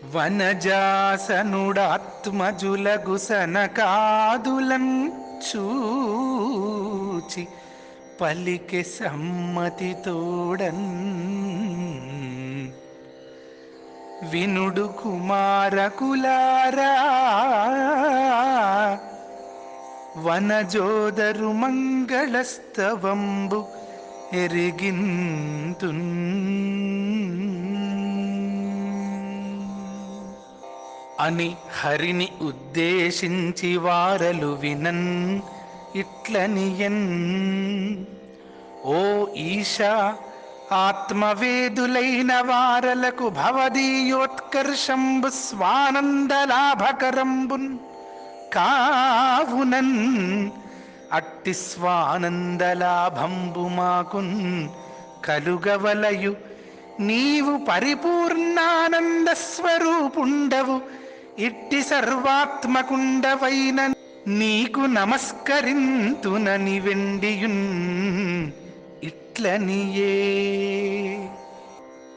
వనజాసనుడాత్మజులగు సనకాదులన్ చూచి పలికె సమ్మతితోడన్. వినుడు కుమారకులారా, వనజోదరు మంగళస్తవంబు ఎరిగింతున్. అని హరిని ఉద్దేశించి వారలు వినన్ ఇట్లనియన్. ఓ ఈశా, ఆత్మవేదులైన వారలకు భవదీయోత్కర్షంబు స్వానందలాభకరంబున్ కావునన్. అట్టి స్వానందలాభంబు మాకున్ కలుగవలయు. నీవు పరిపూర్ణానంద స్వరూపుండవు, ఇట్టి సర్వాత్మకుండవైన నీకు నమస్కరింతునని వెండియున్ ఇట్లనియే.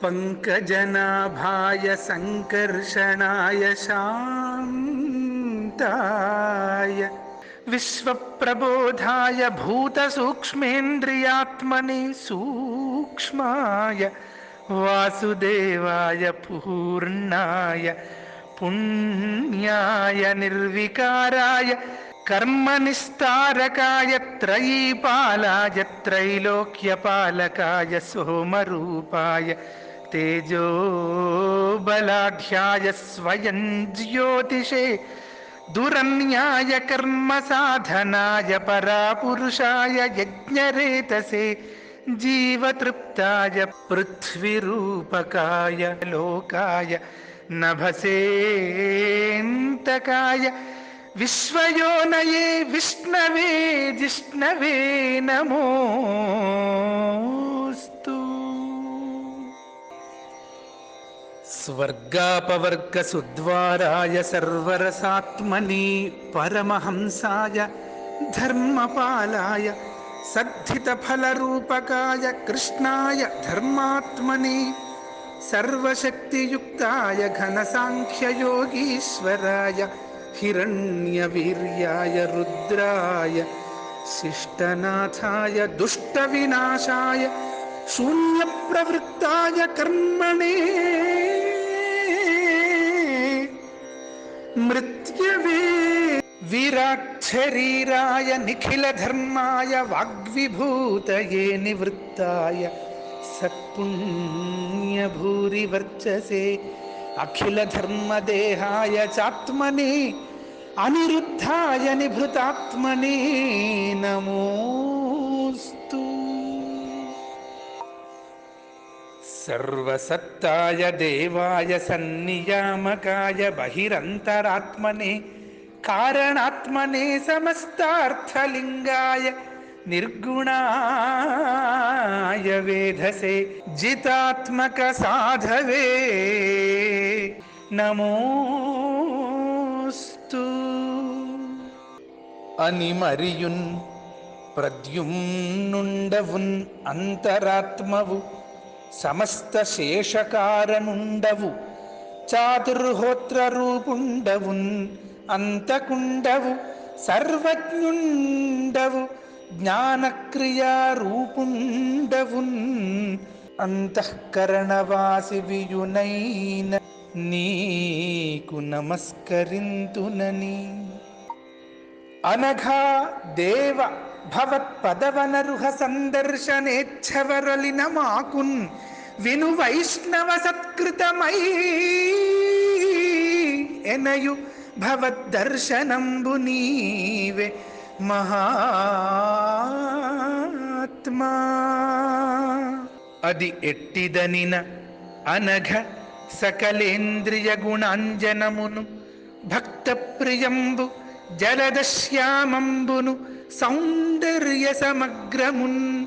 పంకజనాభాయ సంకర్షణాయ శాంతాయ విశ్వప్రబోధాయ భూత సూక్ష్మేంద్రియాత్మనే సూక్ష్మాయ వాసుదేవాయ పూర్ణాయ పుణ్యాయ నిర్వికారాయ కర్మనిస్తారకాయ త్రయీపాలాయ త్రైలోక్యపాలకాయ సోమరూపాయ తేజోబలాఢ్యాయ స్వయం జ్యోతిషే దురన్యాయ కర్మ సాధనాయ పరాపురుషాయ యజ్ఞరేతసే జీవతృప్తాయ పృథ్వీరూపకాయ లోకాయ నభసేంతకాయ విశ్వయోనయే విష్ణవే జిష్ణవే నమోస్తు. స్వర్గాపవర్గ సుద్వారాయ సర్వరసాత్మని పరమహంసాయ ధర్మపాలాయ సద్ధిత ఫలరూపకాయ కృష్ణాయ ధర్మాత్మని సర్వశక్తియుక్తాయ ఘనసాంఖ్యయోగీశ్వరాయ హిరణ్యవీర్యాయ రుద్రాయ శిష్టనాథాయ దుష్టవినాశాయ శూన్యప్రవృత్తాయ కర్మణే మృత్యవే విరాట్ నిఖిల ధర్మాయ వాగ్విభూతయే నివృత్తాయ సత్పుణ్యభూరి వర్చసే అఖిల ధర్మదేహాయ చాత్మనే అనిరుద్ధాయ నిభృతాత్మనే నమోస్తు. సర్వసత్తాయ దేవాయ సన్నియామకాయ బహిరంతరాత్మనే కారణాత్మనే సమస్తార్థలింగాయ నిర్గుణాయ వేధసే జితాత్మక సాధవే నమోస్తు. అని మరియున్ ప్రద్యుమ్నుండవున్ అంతరాత్మవు సమస్త శేషకారణుండవు చాతుర్హోత్ర రూపుండవున్ అంతకుండవు సర్వజ్ఞుండవు జ్ఞానక్రియారూపుండవున్ అంతఃకరణవాసి వియునైన నీకు నమస్కరింతునని. అనఘా దేవ భవత్పదవనరుహ సందర్శనేచ్ఛవరలిన మాకున్ విను వైష్ణవ సత్కృతమై ఎనయు భవద్దర్శనంబు నీవే మహాత్మా. అది ఎట్టిదనిన అనఘ సకలేంద్రియ గుణాంజనమును భక్త ప్రియంబు జలదశ్యామంబును సౌందర్య సమగ్రమున్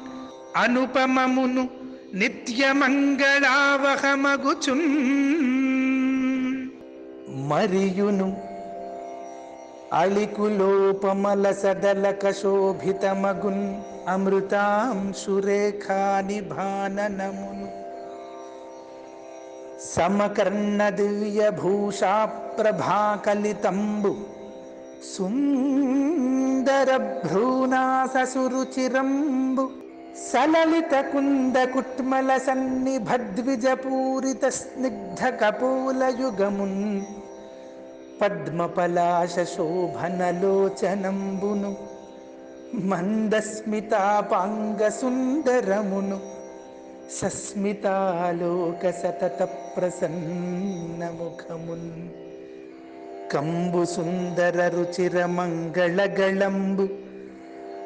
అనుపమమును నిత్యమంగళావహమగుచున్ మరియును అళికులోపమల సదలక శోభితమగున్ అమృతాంశురేఖానిభాననమును సమకర్ణ దివ్య భూషా ప్రభాకలితంబు సుందర భ్రూనాససురుచిరంబు సలలిత కుంద కుట్మల సన్నిభద్విజ పూరిత స్నిగ్ధ కపోలయుగమున్ పద్మపలాశ శోభనలోచనంబును మందస్మితాపాంగ సుందరమును సస్మితాలోక సతత ప్రసన్నముఖమున్ కంబు సుందర రుచిర మంగళగళంబు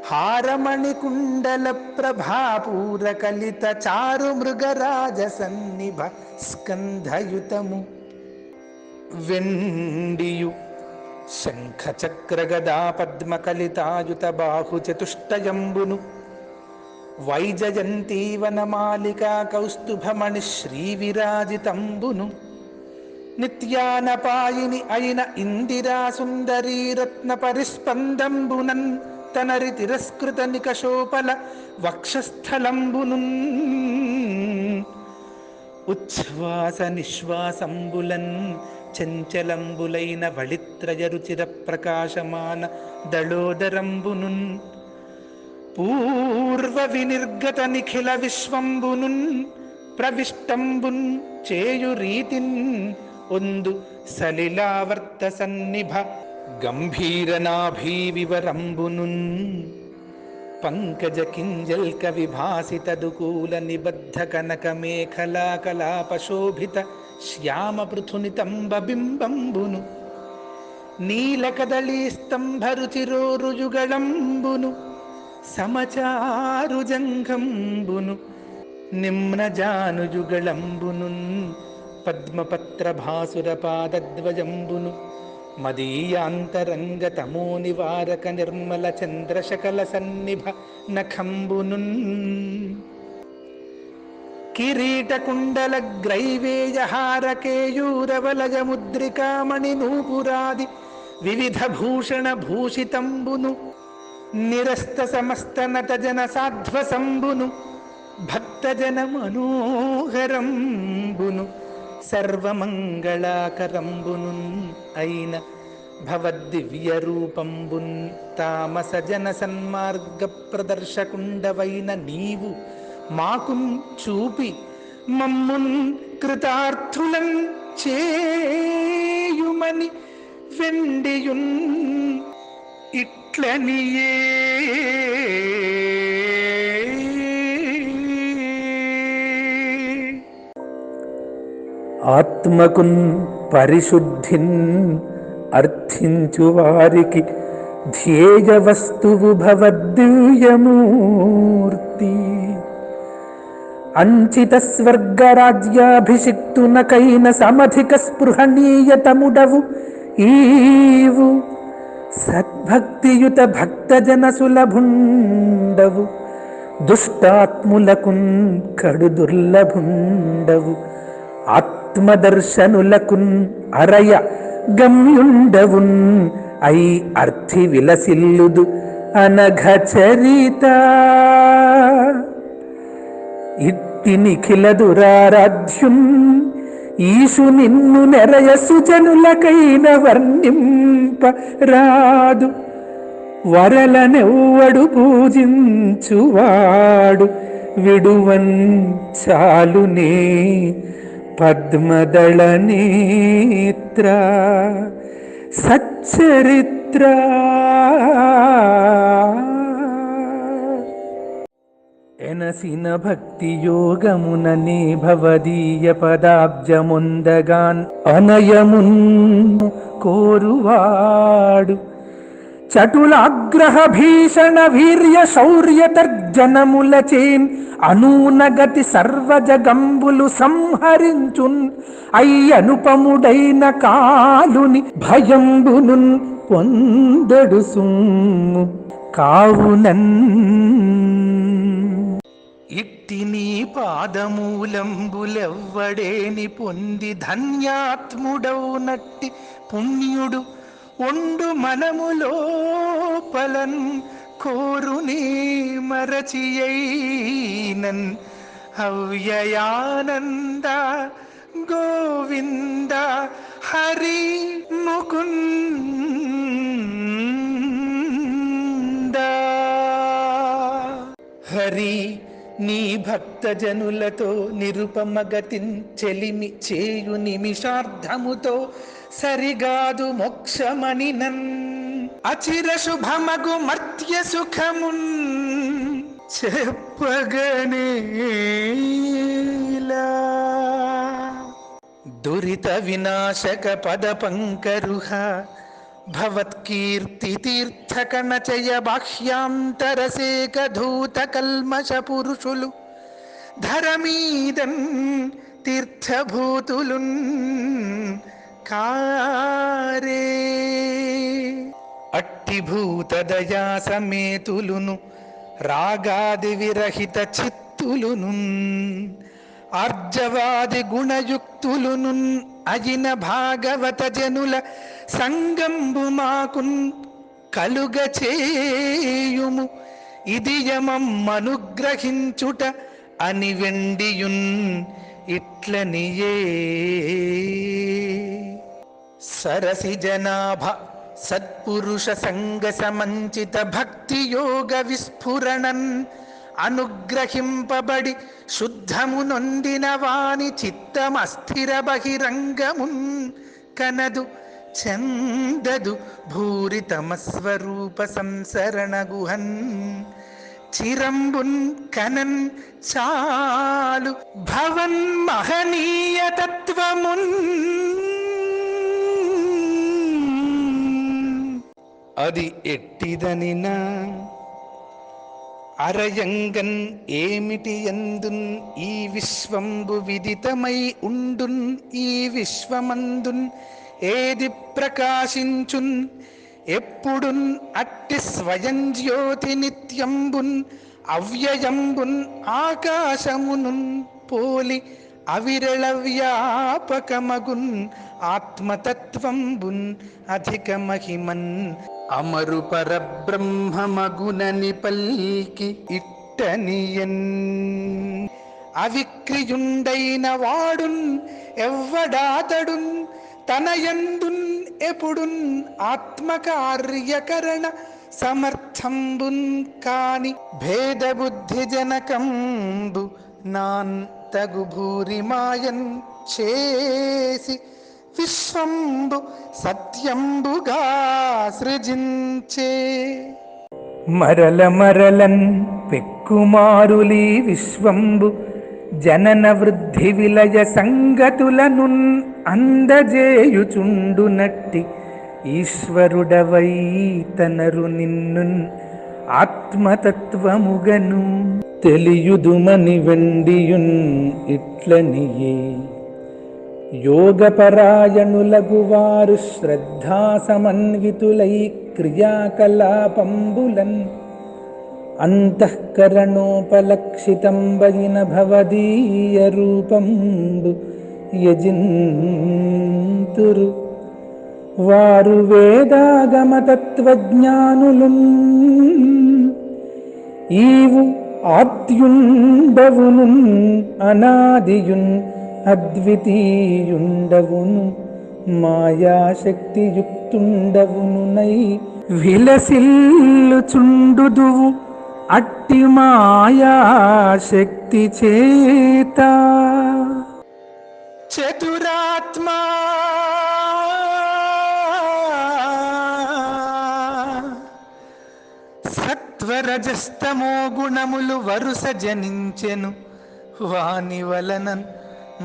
హారమణి కుండల ప్రభాపూర కలిత చారు మృగరాజ సన్నిభ స్కంధయుతము వెండియు శంఖ చక్ర గదా పద్మ కలితాయుత బాహు చతుష్టయంబును వైజయంతీవనమాలికా కౌస్తుభమణి శ్రీ విరాజితంబును నిత్యానపాయిని అయిన ఇందిరా సుందరీ రత్న పరిస్పందంబునన్ తనరి తిరస్కృత నికషోపల వక్షస్థలంబును ఉచ్ఛ్వాస నిశ్వాసంబులన్ చంచలంబులైన వళిత్రయ రుచిర ప్రకాశమాన దళోదరంబునున్ పూర్వ వినిర్గత నిఖిల విశ్వంబునున్ ప్రవిష్టంబున్ చేయు రీతిన్ ఒందు సలిలావర్త సన్నిభ గంభీరనాభీ వివరంబునున్ పంకజ కింజల్క విభాసిత దుకూల నిబద్ధ కనక మేఖలా కలాపశోభిత శ్యామ పృథునితంబ బింబంబును నీలకదళీ స్తంభరుచిరోరుయుగళంబును సమచారు జంఘంబును నిమ్నజానుయుగళంబునున్ పద్మపత్ర భాసుర పాదద్వయంబును మదీయాంతరంగ తమో నివారక నిర్మల చంద్రశకల సన్నిభ నఖంబునున్ కిరీట కుండల గ్రైవేయహార కేయూరవలయ ముద్రికామణి నూపురాది వివిధ భూషణ భూషితంబును నిరస్త సమస్త నట జన సాధ్వసంబును భక్తజన మనోహరంబును సర్వమంగళాకరంబును అయిన భవద్దివ్య రూపంబున్ తామస జన సన్మార్గ ప్రదర్శకుండవైన నీవు మాకున్ చూపి మమ్మున్ కృతార్థులం చేయుమని వెండియున్ ఇట్లనియే ఆత్మకున్ పరిశుద్ధిన్ అర్థించు వారికి ధ్యేయ వస్తువు భవద్దివ్యమూర్తి అంచిత స్వర్గరాజ్యాభిషిక్తునకైన సమధిక స్పృహణీయతముడవు ఈవు సద్భక్తియుత భక్తజన సులభుండవు దుష్టాత్ములకున్ కడు దుర్లభుండవు ఆత్మదర్శనులకున్ అరయ గమ్యుండవున్ ఐ అర్థి విలసిల్లుదు అనఘ చరిత ఇట్టి నిఖిల దురారాధ్యున్ ఈశు నిన్ను నెరయ సుజనులకైన వర్ణింప రాదు వరలనెవ్వడు పూజించువాడు విడువన్ చాలునే పద్మదళ నేత్ర సచ్చరిత్ర ఎనసిన భక్తి యోగముననే భవదీయ పదాబ్జముందగాన్ అనయమున్ కోరువాడు చటులాగ్రహ భీషణ వీర్య శౌర్య తర్జనములచేన్ అనూనగతి సర్వజగంబులు సంహరించున్ అయ్యనుపముడైన కాలుని భయంబునున్ పొందడు సుమ్ము కావునన్ ఇట్టి నీ పాదమూలంబులెవ్వడేని పొంది ధన్యాత్ముడౌనట్టి పుణ్యుడు ఒండు మనములోపలన్ కోరుని మరచియైనన్ అవ్యయానంద గోవింద హరి ముకుంద. హరి నీ భక్తజనులతో నిరుపమగతిన్ చెలిమి చేయు నిమిషార్ధముతో సరిగాదు మోక్షమణినన్ అచిర శుభమగు మర్త్య సుఖమున్ చెప్పగనేలా. దురిత వినాశక పద పంకరుహ భవత్కీర్తి తీర్థకణచయ బాహ్యాంతరసేక ధూత కల్మష పురుషులు ధరమీదన్ తీర్థభూతులున్ కారే. అట్టి భూత దయా సమేతులును రాగాది విరహిత చిత్తులును ఆర్జవాది గుణయుక్తులును అజిన భాగవత జనుల సంగంబు మాకున్ కలుగ చేయుము ఇది యమమ్మనుగ్రహించుట అని వెండియున్ ఇట్లనియే. సరసి జనాభ సత్పురుష సంగ సమంచిత భక్తి యోగ విస్ఫురణన్ అనుగ్రహింపబడి శుద్ధము నొందిన వాని చిత్తమస్థిర బహిరంగమున్ కనదు చందదు భూరి తమస్వరూప సంసరణ గుహన్ చిరంబున్ కనన్ చాలు భవన్ మహనీయ తత్వమున్. అది ఎట్టిదనినా అరయంగన్ ఏమిటి ఎందున్ ఈ విశ్వంబు విదితమై ఉండున్ ఈ విశ్వమందున్ ఏది ప్రకాశించున్ ఎప్పుడున్ అట్టి స్వయం జ్యోతి నిత్యంబున్ అవ్యయంబున్ ఆకాశమునున్ పోలి అవిరళ వ్యాపకమగున్ ఆత్మతత్వంబున్ అధిక మహిమన్ అమరు పరబ్రహ్మమగునని పల్కి ఇట్టనియన్. అవిక్రియుండైన వాడున్ ఎవ్వడాతడున్ తనయందున్ ఎప్పుడున్ ఆత్మకార్యకరణ సమర్థంబున్ కాని భేద బుద్ధి జనకంబు నాన్ తగు భూరి మాయన్ చేసి విశ్వంబు సత్యంబుగా సృజించే. మరల మరలన్ పెక్కుమారులీ విశ్వంబు జనన వృద్ధి విలయ సంగతులనున్ అందజేయుచుండునట్టి ఈశ్వరుడవై తనరు నిన్నున్ ఆత్మతత్వముగను తెలియుదుమని వెండియున్ ఇట్లనియే. యోగపరాయణులగు వారు శ్రద్ధా సమన్వితులై క్రియాకలాపంబులన్ అంతఃకరణోపలక్షితంబైన భవదీయ రూపంబు యజింతురు వారు వేదాగమతత్వజ్ఞానులున్ ఈవు ఆద్యుండవునున్ అనాదియున్ అద్వితీయుండవును మాయాశక్తియుక్తుండవునునై విలసిల్లుచుండుదువు అట్టి మాయాశక్తి చేత. చతురాత్మా సత్వరజస్తమో గుణములు వరుస జనించెను వాని వలనన్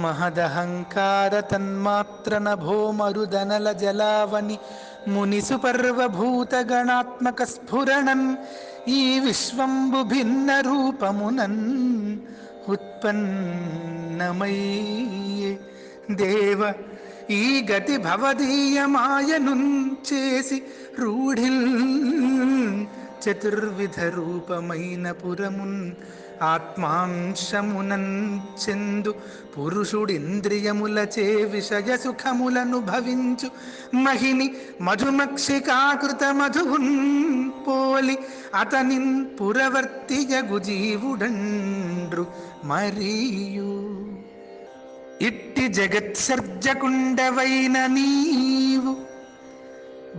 మహదహంకార తన్మాత్రన భోమరుదనల జలావని మునిసు పర్వభూత గణాత్మక స్ఫురణన్ ఈ విశ్వంబు భిన్న రూపమునన్ ఉత్పన్నమయ్యే. దేవ ఈ గతి భవదీయమాయనున్ చేసి రూఢిల్ చతుర్విధ రూపమైన పురమున్ ఆత్మాంశమునన్ చెందు పురుషుడింద్రియములచే విషయ సుఖములను భవించు మహిని మధుమక్షికాకృత మధువున్ పోలి అతనిన్ పురవర్తియగు జీవుడండ్రు మరియు ఇట్టి జగత్సర్జకుండవైన నీవు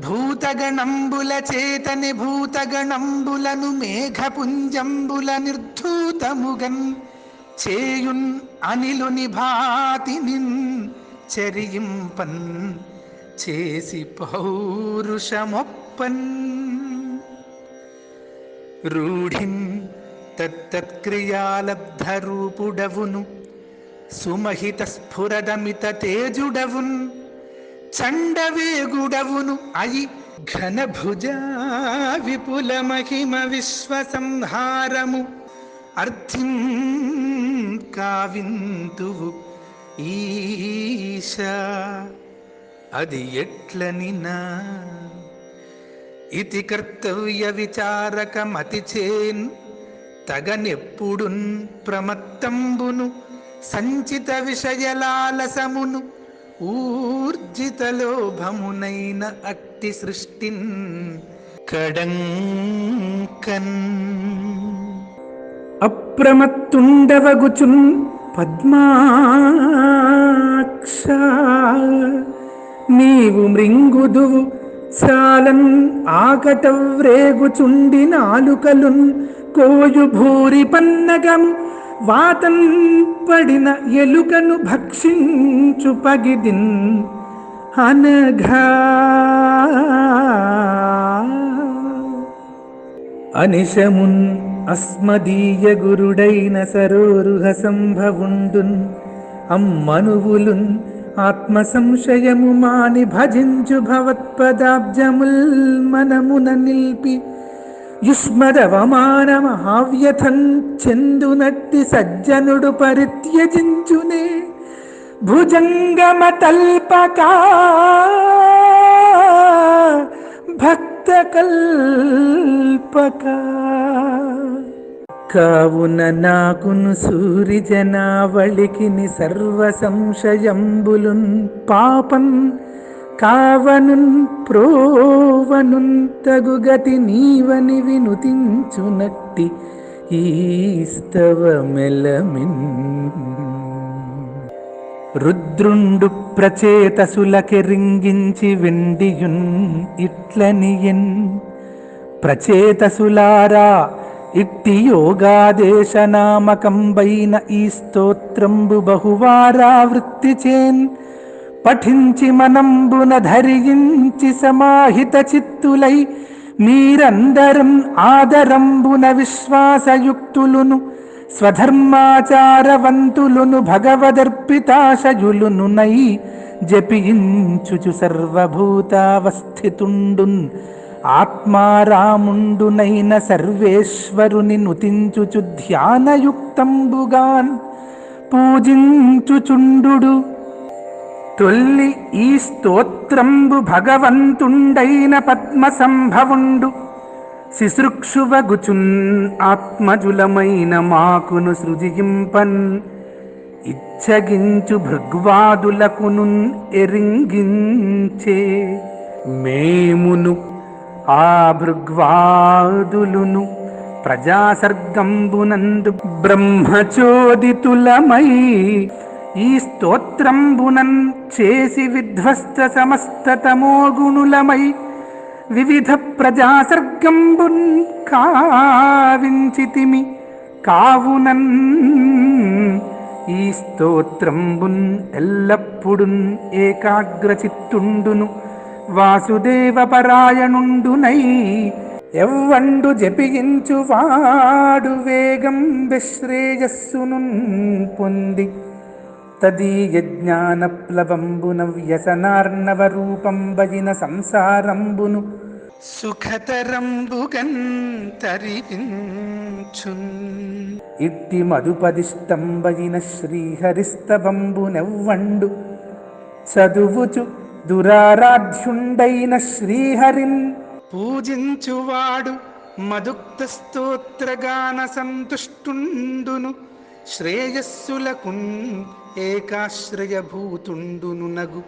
భూతగణంబుల చేతని భూతగణంబులను మేఘపుంజంబుల నిర్ధూతముగన్ చేయున్ అనిలుని భాతినిన్ చరింపన్ చేసి పౌరుషమొప్పన్ రూఢిం తత్తత్క్రియాలబ్ధరూపుడవును సుమహిత స్ఫురదమిత తేజుడవున్ చండవేగుడవును అయి ఘనభుజా విపుల మహిమ విశ్వసంహారము అర్థిం కావింతువు ఈశా అది ఎట్లనినా ఇతి కర్తవ్య విచారకమతి చేన్ తగనెప్పుడున్ ప్రమత్తంబును సంచిత విషయలాలసమును ఊర్జిత లోభమునైన అట్టి సృష్టిన్ కడంకన్ అప్రమత్తుండవగుచున్ పద్మాక్ష నీవు మృంగుదువు చాలన్ ఆకటవ్రేగుచుండి నాలుకలున్ కోయు భూరి పన్నగము వాతన్ పడిన ఎలుకను భక్షించు పగిదిన్ అనఘా అనిశమున్ అస్మదీయ గురుడైన సరోరుహ సంభవుండున్ అమ్మనువులున్ ఆత్మ సంశయము మాని భజించు భవత్పదాబ్జముల్ మనమున నిల్పి యుష్మదవమాన మహావ్యథం చెందునట్టి సజ్జనుడు పరిత్యజించునే భుజంగమ తల్పకా భక్త కల్పకా కావున నాకును సూరి జనావళికిని సర్వ సంశయంబులున్ పాపం కావనున్ ప్రోవనున్ తగుగతి నీవని వినుతించునట్టి ఈస్తవమెలమిన్ రుద్రుండు ప్రచేతసులకెరింగించి వెండియున్ ఇట్లనియన్ ప్రచేతసులారా ఇట్టి యోగాదేశనామకంబైన ఈ స్తోత్రంబు బహువారావృత్తి చేన్ పఠించి మనంబున ధరించి సమాహిత చిత్తులై మీరందరం ఆదరంబున విశ్వాసయుక్తులును స్వధర్మాచారవంతులును భగవదర్పితాశయులును నై జపించుచు సర్వభూతావస్థితుండున్ ఆత్మారాముండునైన సర్వేశ్వరుని నుతించుచు ధ్యానయుక్తంబుగాన్ పూజించుచుండు తొల్లి ఈ స్తోత్రంబు భగవంతుండైన పద్మ సంభవుండు శిశృక్షువగుచున్ ఆత్మజులమైన మాకును సృజింపన్ ఇచ్చగించు భృగ్వాదులకునున్ ఎరింగించే మేమును ఆ భృగ్వాదులును ప్రజాసర్గంబునందు బ్రహ్మచోదితులమై ఈ స్తోత్రంబునన్ చేసి విధ్వస్త సమస్తతమోగుణులమై వివిధ ప్రజాసర్గంబున్ కావించితిమి కావునన్ ఈ స్తోత్రంబున్ ఎల్లప్పుడున్ ఏకాగ్రచిత్తుండును వాసుదేవ పరాయణుండునై ఎవ్వండు జపించు వాడు వేగం విశ్రేయస్సును పొంది తదీయ జ్ఞానప్లవంబున వ్యసనార్ణవ రూపం భజిన సంసారంబును సుఖతరంబుగన్ తరిపించున్ ఇట్టి మధుపదిష్టంబయిన శ్రీహరిస్తవంబునెవ్వండు చదువుచు దురారాధ్యుండైన శ్రీహరిన్ పూజించువాడు మదుక్త స్తోత్రగాన సంతుష్టుండును శ్రేయస్సులకున్ ఏకాశ్రయభూతుండును నగు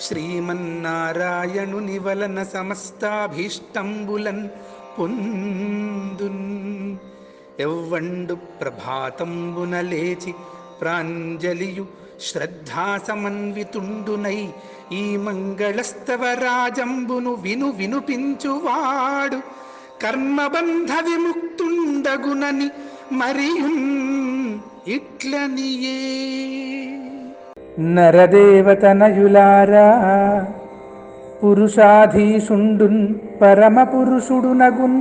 శ్రీమన్నారాయణుని వలన సమస్తాభీష్టంబులన్ పొందున్ ఎవ్వండు ప్రభాతంబున లేచి ప్రాంజలియు శ్రద్ధాసమన్వితుండునై ఈ మంగళస్తవ రాజంబును వినుపించువాడు కర్మబంధ విముక్తుండగునని మరియున్ ఇట్లనియే. నరదేవతనయులారా, పురుషాధీశుండున్ పరమ పురుషుడునగున్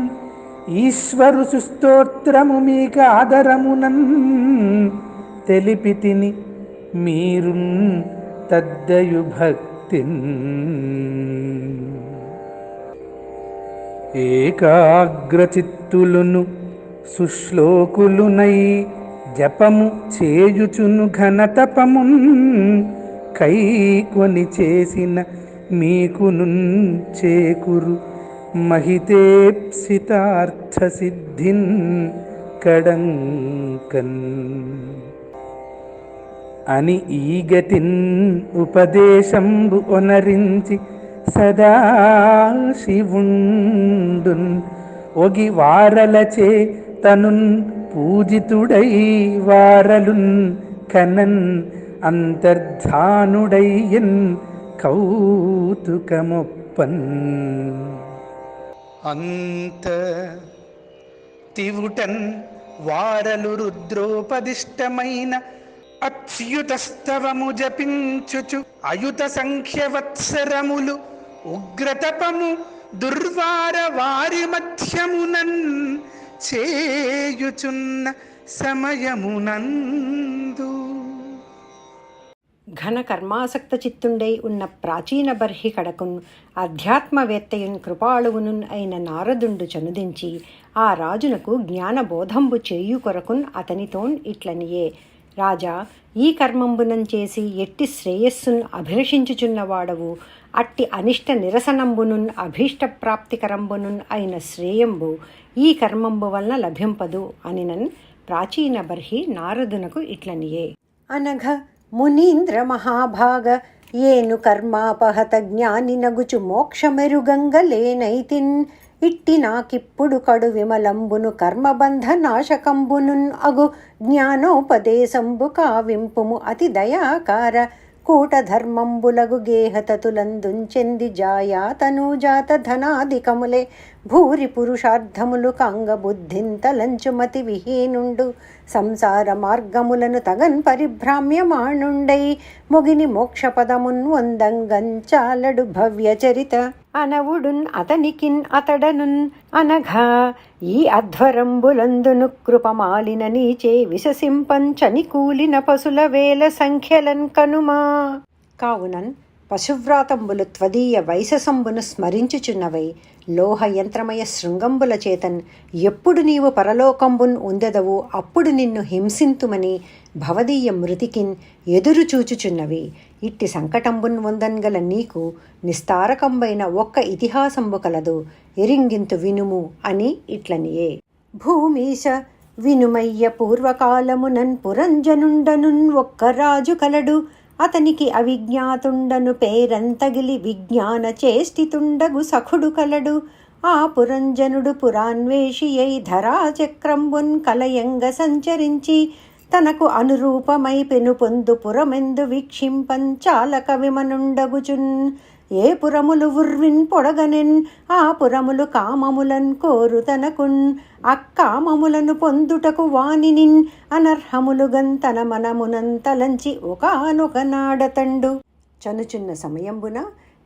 ఈశ్వరు సుస్తోత్రము మీక ఆదరమునన్ తెలిపితిని మీరున్ తద్దయు భక్తిన్. ఏకాగ్రచిత్తులును సుశ్లోకులునై జపము చేయుచును ఘనతపమున్ కైకొని చేసిన మీకునున్ చేకురు మహితేప్సితార్థ సిద్ధిన్ కడంకన్ అని ఈగతిన్ ఉపదేశంబు ఒనరించి సదాశివుండున్ ఒగి వారలచే తనున్ పూజితుడై వారలున్ కనన్ అంతర్ధానుడయ్యన్ కౌతుకమొప్పన్. అంత తివుటన్ వారలు రుద్రోపదిష్టమైన అచ్యుతస్తవము జపించుచు అయుత సంఖ్యవత్సరములు ఉగ్రతపము దుర్వార వారి మధ్యమునన్ చేయుచున్న సమయమునందు. ఘన కర్మాసక్త చిత్తుండై ఉన్న ప్రాచీన బర్హి కడకున్ అధ్యాత్మవేత్తయున్ కృపాళువునున్ అయిన నారదుండు చనుదించి ఆ రాజునకు జ్ఞానబోధంబు చేయు కొరకున్ అతనితోన్ ఇట్లనియే. రాజా, ఈ కర్మంబునం చేసి ఎట్టి శ్రేయస్సున్ అభిలషించుచున్నవాడవు, అట్టి అనిష్ట నిరసనంబునున్ అభీష్టప్రాప్తికరంబునున్ అయిన శ్రేయంబు ఈ కర్మంబు వలన లభింపదు అనినన్ ప్రాచీన బర్హి నారదునకు ఇట్లనియే. అనఘ మునీంద్ర మహాభాగ, ఏను కర్మాపహత జ్ఞాని నగుచు మోక్షమెరుగంగలేనైతిన్. ఇట్టి నాకిప్పుడు కడు విమలంబును కర్మబంధ నాశకంబునున్ అగు జ్ఞానోపదేశంబు కావింపుము అతి దయాకార. కూటధర్మంబులగు గేహతతులందుంచెంది జాయా తనూజాత ధనాధికములే భూరి పురుషార్థములు కాంగ బుద్ధింతలంచుమతి విహీనుండు సంసార మార్గములను తగన్ పరిభ్రామ్యమాణుండై మొగిని మోక్షపదమున్ వందంగంచాలడు భవ్యచరిత. అనవుడున్ అతనికిన్ అతడనున్ అనఘా, ఈ అధ్వరంబులందును కృపమాలిన నీచే విశసింపంచని కూలిన పశుల వేల సంఖ్యలన్ కనుమా. కావునన్ పశువ్రాతంబులు త్వదీయ వైశసంబును స్మరించుచున్నవై లోహ యంత్రమయ శృంగంబుల చేతన్ ఎప్పుడు నీవు పరలోకంబున్ ఉందెదవు అప్పుడు నిన్ను హింసింతుమని భవదీయ మృతికిన్ ఎదురు చూచుచున్నవి. ఇట్టి సంకటంబున్ వందన్గల నీకు నిస్తారకంబైన ఒక్క ఇతిహాసంబు కలదు, ఎరింగింతు వినుము అని ఇట్లనియే. భూమీశ వినుమయ్య, పూర్వకాలమునన్ పురంజనుండనున్ ఒక్క రాజు కలడు. అతనికి అవిజ్ఞాతుండను పేరంతగిలి విజ్ఞాన చేష్టితుండగు సఖుడు కలడు. ఆ పురంజనుడు పురాన్వేషి అయి ధరాచక్రంబున్ కలయంగ సంచరించి తనకు అనురూపమై పెను పొందు పురమెందు వీక్షింపంచాలక విమనుండగుచున్. ఏ పురములు ఉర్విన్ పొడగనెన్ ఆ పురములు కామములన్ కోరు తనకున్. అక్కామములను పొందుటకు వానినిన్ అనర్హములుగన్ తన మనమునంతలంచి ఒకానొక నాడతండు. చనుచున్న సమయంబున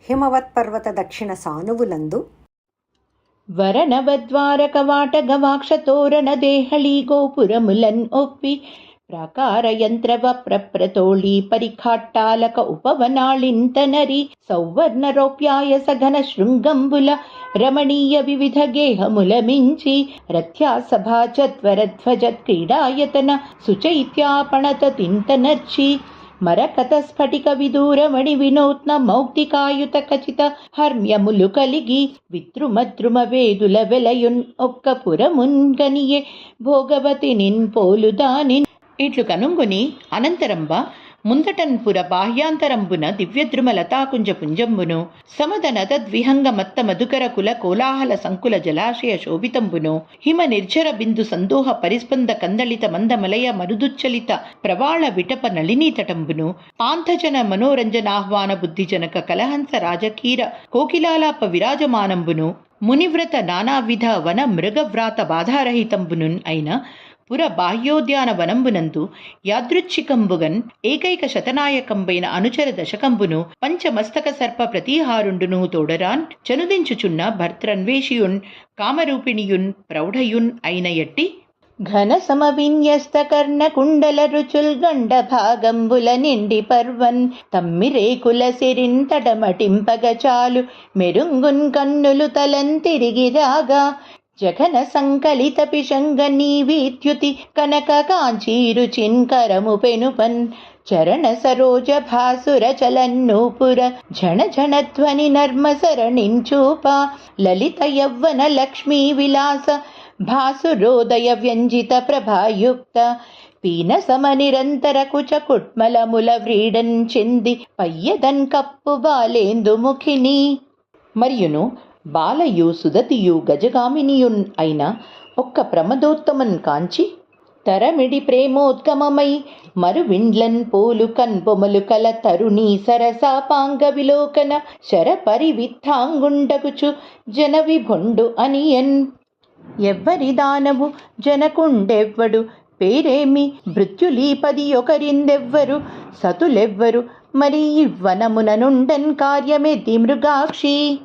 హిమవత్పర్వత దక్షిణ సానువులందు వరనవద్వారక వాట గవాక్ష తోరణ దేహళీ గోపురములన్ ఒప్పి ప్రాకార యంత్రవ ప్రప్రతోళీ పరిఖాట్టాలక ఉపవనాళింతనరి సౌవర్ణ రౌప్యాయ సఘన శృంగంబుల రమణీయ వివిధ గేహముల మించి రథ్యా సభా చత్వరధ్వజ క్రీడాయతన సుచైత్యాపణత తింతనర్చి మరకత స్ఫటిక విదూరమణి వినూత్న మౌక్తికాయుత ఖచిత హర్మ్యములు కలిగి విద్రుమద్రుమ వేదుల వెలయున్ ఒక్క పురమున్గనియే భోగవతి నిన్ పోలుదానిన్. ఇట్లు కనుంగుని అనంతరంబ ముందటన్ పుర బాహ్యాంతరంబున దివ్యద్రుమ లతాకుంజ పుంజంబును సమదన తద్విహంగ మత్త మధుకర కుల కోలాహల సంకుల జలాశయ శోభితంబును హిమ నిర్జర బిందు సందోహ పరిస్పంద కందళిత మందమలయ మరుదుచ్చలిత ప్రవాళ విటప నళినీతటంబును పాంథజన మనోరంజనాహ్వాన బుద్ధిజనక కలహంస రాజకీర కోకిలాలాప విరాజమానంబును మునివ్రత నానావిధ వన మృగవ్రాత బాధారహితంబునున్ అయిన పుర బాహ్యోద్యాన వనంబునందు యాదృచ్ఛికంబుగన్ ఏకైక శతనాయకంబైన అనుచర దశకంబును పంచమస్తక సర్ప ప్రతీహారుండును తోడరాన్ చనుదించుచున్న భర్త్రన్వేషియున్ కామరూపిణియున్ ప్రౌఢయున్ అయిన ఎట్టి ఘన సమవిన్యస్త కర్ణ కుండల రుచుల్ గండ భాగంబుల నిండి పర్వన్ తమ్మిరేకుల సిరింతడమటింపగ చాలు మెరుంగున్ కన్నులు తలంతిరిగి రాగా జఘన సంకలిత పిశంగ నీవీత్యుతి కనక కాంచీరు చిన్కరము పెనుపన్ చరణ సరోజ భాసుర చలన్నూపుర ఝణ ఝణధ్వని నర్మ సరణించూప లలిత యవ్వన లక్ష్మీ విలాస భాసురోదయ వ్యంజిత ప్రభాయుక్త పీన సమ నిరంతర కుచ కుట్మలముల వ్రీడన్ చింది పయ్యదన్ కప్పు బాలేందు ముఖిని మరియును బాలయు సుదతియు గజగామినియున్ అయిన ఒక్క ప్రమదోత్తమన్ కాంచి తరమిడి ప్రేమోద్గమమై మరువిండ్లన్ పోలు కన్బొమలు కల తరుణీ సరసాపాంగ విలోకన శర పరివిత్తాంగుండగుచు జన విభుండు అనియన్ ఎవ్వరి దానవు జనకుండెవ్వడు పేరేమి మృత్యులీపది ఒకరిందెవ్వరు సతులెవ్వరు మరి ఇవ్వనముననుండన్ కార్యమెది మృగాక్షి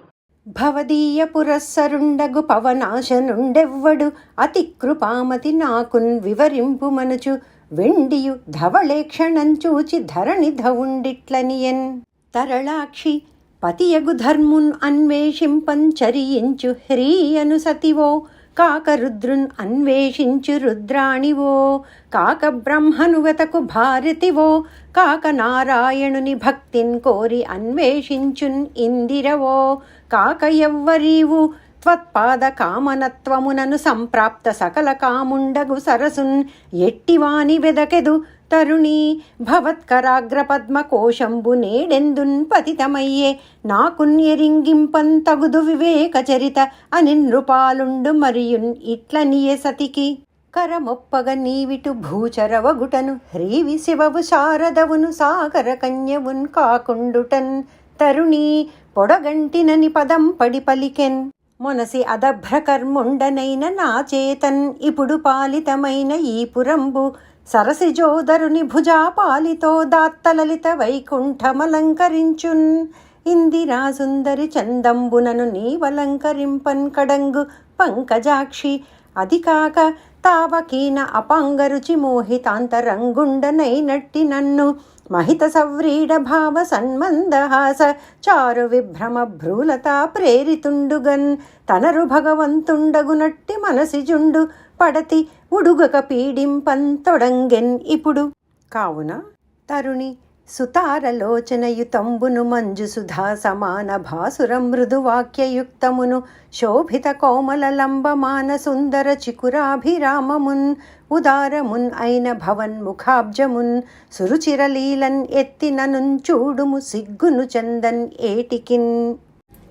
భవదీయ పురస్సరుండగు పవనాశనుండెవ్వడు అతి కృపామతి నాకున్ వివరింపు మనుచు వెండియు ధవళేక్షణం చూచి ధరణి ధవుండిట్లనియన్ తరళాక్షి పతియగు ధర్మున్ అన్వేషింపంచరించు హ్రీయను సతివో కాక రుద్రున్ అన్వేషించు రుద్రాణివో కాక బ్రహ్మనుగతకు భారతివో కాక నారాయణుని భక్తిన్ కోరి అన్వేషించున్ ఇందిరవో కాక ఎవ్వరీవు త్వత్పాద కామనత్వమునను సంప్రాప్త సకల కాముండగు సరసున్ ఎట్టివాని వెదకెదు తరుణీ భవత్కరాగ్ర పద్మకోశంబు నేడెందున్ పతితమయ్యే నాకున్ ఎరింగింపన్ తగుదు వివేక చరిత అని నృపాలుండు మరియున్ ఇట్లనియే సతికి కరమొప్పగ నీవిటు భూచరవగుటను హ్రీవి శివవు శారదవును సాగర కన్యవున్ కాకుండుటన్ తరుణీ పొడగంటినని పదం పడి పలికెన్ మొనసి అదభ్రకర్ముండనైన నా చేతన్ ఇప్పుడు పాలితమైన ఈ పురంబు సరసిజోదరుని భుజాపాలితో దాత్తలలిత వైకుంఠమలంకరించున్ ఇందిరా సుందరి చందంబునను నీవలంకరింపన్ కడంగు పంకజాక్షి అది కాక తావకీన అపాంగరుచి మోహితాంతరంగుండనైనట్టి నన్ను మహిత సవ్రీడ భావ సన్మందహాస చారు విభ్రమ భ్రూలత ప్రేరితుండుగన్ తనరు భగవంతుండగునట్టి మనసిజుండు పడతి ఉడుగక పీడింపంతొడంగెన్ ఇప్పుడు కావున తరుణి సుతారలోచనయుతంబును మంజు సుధా సమాన భాసుర మృదువాక్యయుక్తమును శోభిత కోమల లంబమాన సుందర చికురాభిరామమున్ ఉదారమున్ అయిన భవన్ ముఖాబ్జమున్ సురుచిరలీలన్ ఎత్తిననున్ చూడుము సిగ్గును చందన్ ఏటికిన్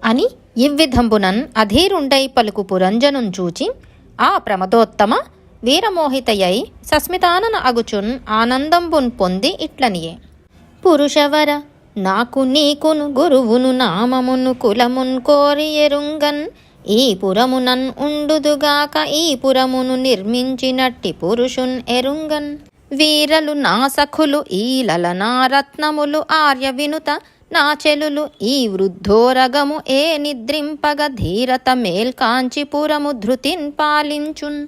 అని ఇవ్విధంబునన్ అధీరుండై పలుకు పురంజనున్ చూచి ఆ ప్రమదోత్తమ వీరమోహితయై సస్మితానన అగుచున్ ఆనందంబున్ పొంది ఇట్లనియే పురుషవర నాకు నీకును గురువును నామమును కులమున్ కోరి ఎరుంగన్ ఈ పురమునన్ ఉండుదుగాక ఈ పురమును నిర్మించినట్టి పురుషున్ ఎరుంగన్ వీరలు నా సఖులు ఈ లలనా రత్నములు ఆర్య వినుత నా చెలులు ఈ వృద్ధోరగము ఏ నిద్రింపగ ధీరత మేల్కాంచిపురము ధృతిన్ పాలించున్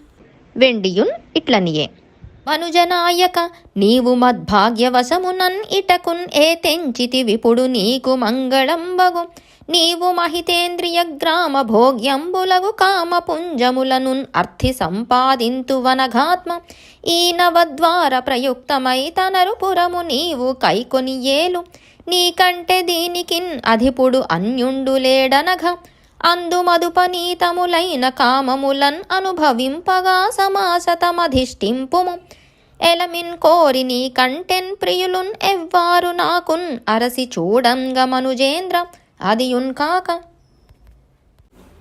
వెండియున్ ఇట్లనియే మనుజనాయక నీవు మద్భాగ్యవశమునన్ ఇటకున్ ఏ తెంచితి విపుడు నీకు మంగళంబగు నీవు మహితేంద్రియ గ్రామ భోగ్యంబులగు కామపుంజములనున్ అర్థి సంపాదింతు వనఘాత్మ ఈ నవద్వార ప్రయుక్తమై తనరు పురము నీవు కైకొని ఏలు నీకంటే దీనికిన్ అధిపుడు అన్యుండు లేడనఘ అందు మధుపనీతములైన కామములన్ అనుభవింపగా సమాసతమధిష్ఠింపుము ఎలమిన్ కోరి నీ కంటెన్ ప్రియులున్ ఎవ్వారు నాకున్ అరసి చూడంగ మనుజేంద్ర అదియున్ కాక.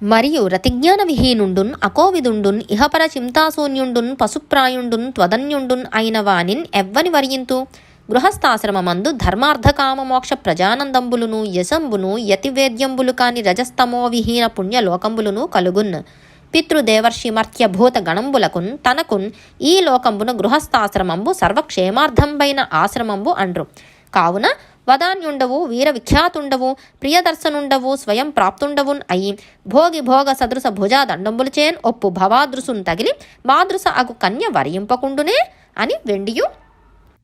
మరియు రతిజ్ఞాన విహీనుండున్ అకోవిదుండున్ ఇహపర చింతాశూన్యుండున్ పశుప్రాయుండున్ త్వదన్యుండున్ అయిన వానిన్ ఎవ్వని వరింతు. గృహస్థాశ్రమమందు ధర్మార్థకామ మోక్ష ప్రజానందంబులును యశంబును యతివేద్యంబులు కాని రజస్తమో విహీన పుణ్యలోకంబులును కలుగున్. పితృదేవర్షి మర్త్య భూత గణంబులకున్ తనకున్ ఈ లోకంబున గృహస్థాశ్రమంబు సర్వక్షేమార్థంబైన ఆశ్రమంబు అండ్రు. కావున వదాన్యుండవు వీర విఖ్యాతుండవు ప్రియదర్శనుండవు స్వయం ప్రాప్తుండవున్ అయి భోగి భోగ సదృశ భుజా దండంబులచేన్ ఒప్పు భవాదృశున్ తగిలి మాదృశ అగు కన్య వరింపకుండునే అని వెండియు.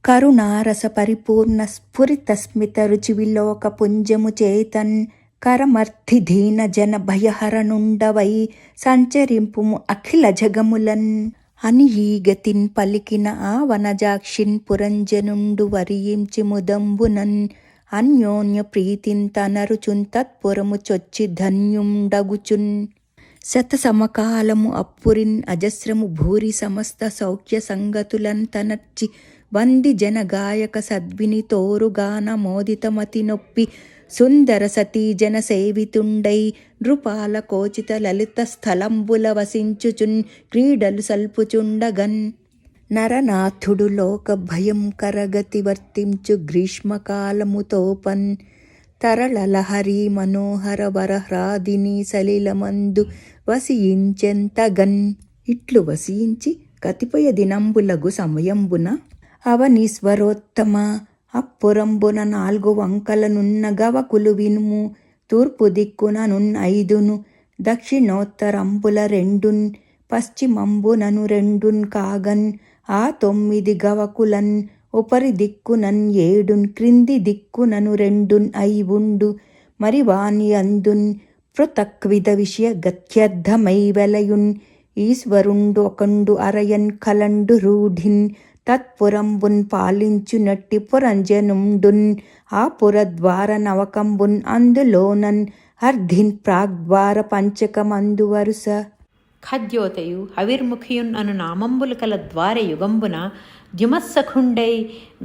కరుణారస పరిపూర్ణ స్ఫురిత స్మిత రుచి విలోక పుంజము చేతన్ కరమర్థి దీన జన భయహరణుండవై సంచరింపుము అఖిల జగములన్ అని ఈ గతిన్ పలికిన ఆ వనజాక్షిన్ పురంజనుండు వరియించి ముదంబునన్ అన్యోన్య ప్రీతిన్ తనరుచున్ తత్పురము చొచ్చి ధన్యుండగుచున్. శత సమకాలము అప్పురిన్ అజస్రము భూరి సమస్త సౌఖ్య సంగతులన్ తనర్చి వంది జన గాయక సద్విని తోరుగాన మోదితమతి నొప్పి సుందర సతీ జన సేవితుండై నృపాల కోచిత లలిత స్థలంబుల వసించుచున్ క్రీడలు సల్పుచుండగన్. నరనాథుడు లోక భయం కరగతి వర్తించు గ్రీష్మకాలముతోపన్ తరళలహరి మనోహర వరహ్రాదిని సలిలమందు వసించెంతగన్. ఇట్లు వసించి కతిపయ దినంబులగు సమయంబున అవనీశ్వరోత్తమ అప్పురంబున 4 వంకలనున్న గవకులు వినుము. తూర్పు దిక్కున నున్ 5 దక్షిణోత్తరంబుల 2 పశ్చిమంబునను 2 కాగన్. ఆ 9 గవకులన్ ఉపరి దిక్కునన్ 7 క్రింది దిక్కునను 2 అయి ఉండు. మరి వాని అందున్ పృథక్విధ విషయ గత్యర్థమై వెలయున్. ఈశ్వరుండు ఒకండు అరయన్ కలండు రూఢిన్ తత్పురంబున్ పాలించునట్టి పురంజనుండున్. ఆ పురద్వార నవకంబున్ అందులోనన్ అర్ధిన్ ప్రాగ్ద్వార పంచకమందు వరుస. ఖద్యోతయు హవిర్ముఖియున్ అను నామంబులు కల ద్వార యుగంబున ద్యుమస్సఖుండై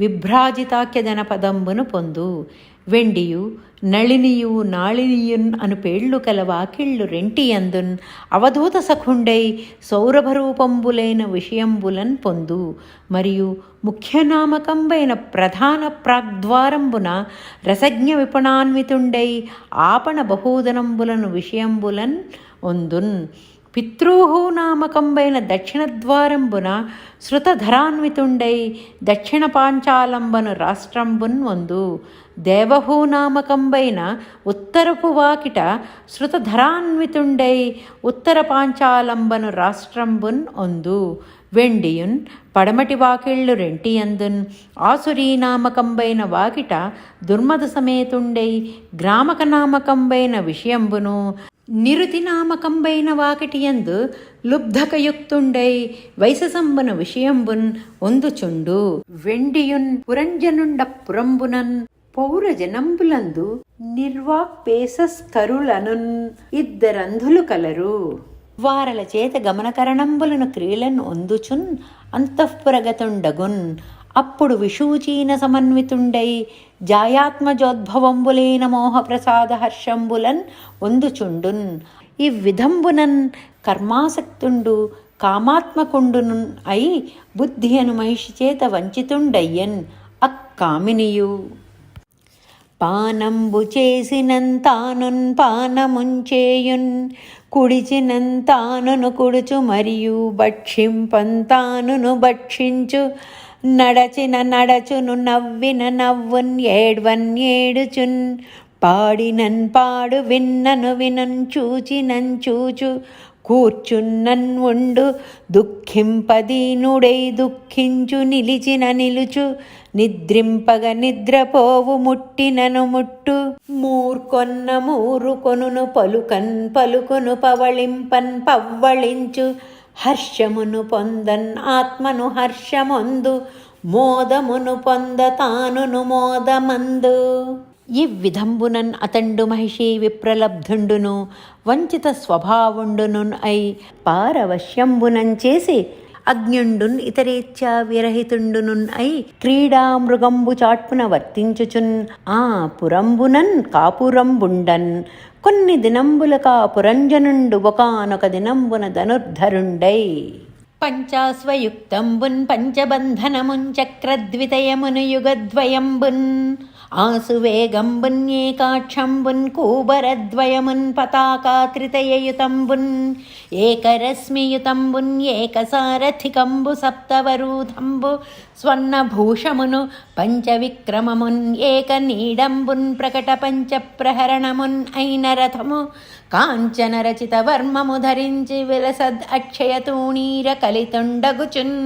విభ్రాజితాఖ్య జనపదంబును పొందు. వెండియు నళినియు నాళినియున్ అను పేళ్లు కల వాకిళ్ళు రెంటియందున్ అవధూత సఖుండై సౌరభరూపంబులైన విషయంబులన్ పొందు. మరియు ముఖ్యనామకంబైన ప్రధాన ప్రాగ్ద్వారంబున రసజ్ఞ విపణాన్వితుండై ఆపణ బహూదనంబులను విషయంబులన్ ఒందున్. పితృహు నామకంబైన దక్షిణ ద్వారంబున శృతధరాన్వితుండై దక్షిణ పాంచాలంబను రాష్ట్రంబున్ వందు. దేవహూ నామకంబైన ఉత్తరపు వాకిట శృతధరాన్వితుండై ఉత్తర పాంచాలంబను రాష్ట్రంబున్ ఒందు. వెండియున్ పడమటి వాకిళ్ళు రెంటియందున్ ఆసురీ నామకంబైన వాకిట దుర్మద సమేతుండై గ్రామక నామకంబైన విషయంబును నిరుతి నామకంబైన వాకిటియందు లుబ్ధకయుక్తుండై వైశసంబున విషయంబున్ ఒందుచుండు. వెండియున్ పురంజనుండ పురంబునన్ పౌరజనంబులందు నిర్వాక్పేసస్కరులనున్ 2 అంధులు కలరు. వారల చేత గమనకరణంబులను క్రీలను ఒందుచున్ అంతఃపురగతుండగున్. అప్పుడు విషూచీన సమన్వితుండై జాయాత్మజోద్భవంబులైన మోహప్రసాద హర్షంబులన్ ఒందుచుండున్. ఈ విధంబునన్ కర్మాసక్తుండు కామాత్మకుండును అయి బుద్ధి అను మహిషి చేత వంచితుండయ్యన్. అక్కామినియు పానంబు చేసినంతానున్ పానముంచేయున్ కుడిచినంతానును కుడుచు మరియు భక్షింపంతానును భక్షించు నడచిన నడచును నవ్విన నవ్వున్ ఏడ్వన్ ఏడుచున్ పాడినన్ పాడు విన్నను వినన్ చూచినన్ చూచు కూర్చున్నన్ ఉండు దుఃఖింపదీనుడై దుఃఖించు నిలిచిన నిలుచు నిద్రింపగ నిద్రపోవు ముట్టినను ముట్టు మూర్కొన్న మూరుకొనును పలుకన్ పలుకును పవళింపన్ పవ్వళించు హర్షమును పొందన్ ఆత్మను హర్షమందు మోదమును పొంద తానును మోదమందు. ఈ విధంబునన్ అతండు మహిషి విప్రలబ్ధుండును వంచిత స్వభావుండును అయి పారవశ్యంబునం చేసి అజ్ఞుండున్ ఇతరేచ్ఛా విరహితుండునున్ అయి క్రీడా మృగంబు చాట్పున వర్తించుచున్ ఆ పురంబునన్ కాపురంబుండన్ కొన్ని దినంబుల కాపురంజనుండు ఒకనొక దినంబున ధనుర్ధరుండై పంచాస్వయుక్తంబున్ పంచబంధనమున్ చక్రద్వితయమును యుగద్వయంబున్ ఆసువేగంబున్ ఏకాక్షంబున్ కూబరద్వయమున్ పతాకాత్రితయయుతంబున్ ఏకరశ్మియుతంబున్ ఏకసారథికంబు సప్తవరూధంబు స్వర్ణభూషమును పంచవిక్రమమున్ ఏకనీడంబున్ ప్రకట పంచప్రహరణమున్ అయిన రథము కాంచన రచిత వర్మము ధరించి విలసద్ అక్షయతూణీర కలితుండగుచున్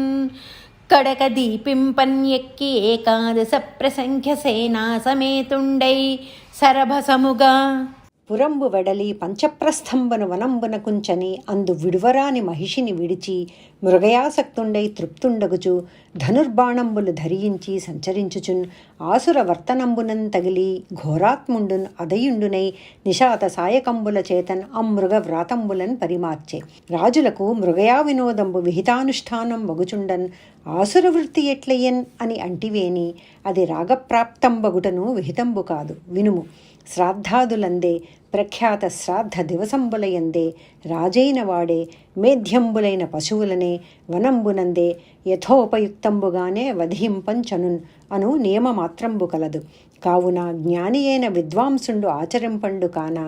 కడక దీపింపన్ ఎక్కి ఏకాదశ ప్రసంఖ్య సేనా సమేతుండై సరభసముగా పురంబు వెడలి పంచప్రస్థంబను వనంబున కుంచని అందు విడువరాని మహిషిని విడిచి మృగయాసక్తుండై తృప్తుండగుచు ధనుర్బాణంబులు ధరించి సంచరించుచున్ ఆసుర వర్తనంబునన్ తగిలి ఘోరాత్ముండున్ అదయుండునై నిశాత సాయకంబుల చేతన్ అమృగ వ్రాతంబులన్ పరిమార్చే రాజులకు మృగయా వినోదంబు విహితానుష్ఠానం వగుచుండన్ ఆసుర వృత్తి ఎట్లయ్యన్ అని అంటివేని అది రాగప్రాప్తంబగుటను విహితంబు కాదు వినుము. శ్రాద్ధాదులందే ప్రఖ్యాత శ్రాద్ధ దివసంబులయందే రాజైన వాడే మేధ్యంబులైన పశువులనే వనంబునందే యథోపయుక్తంబుగానే వధింపంచనున్ అను నియమమాత్రంబు కలదు. కావున జ్ఞాని అయిన విద్వాంసుండు ఆచరింపండు కాన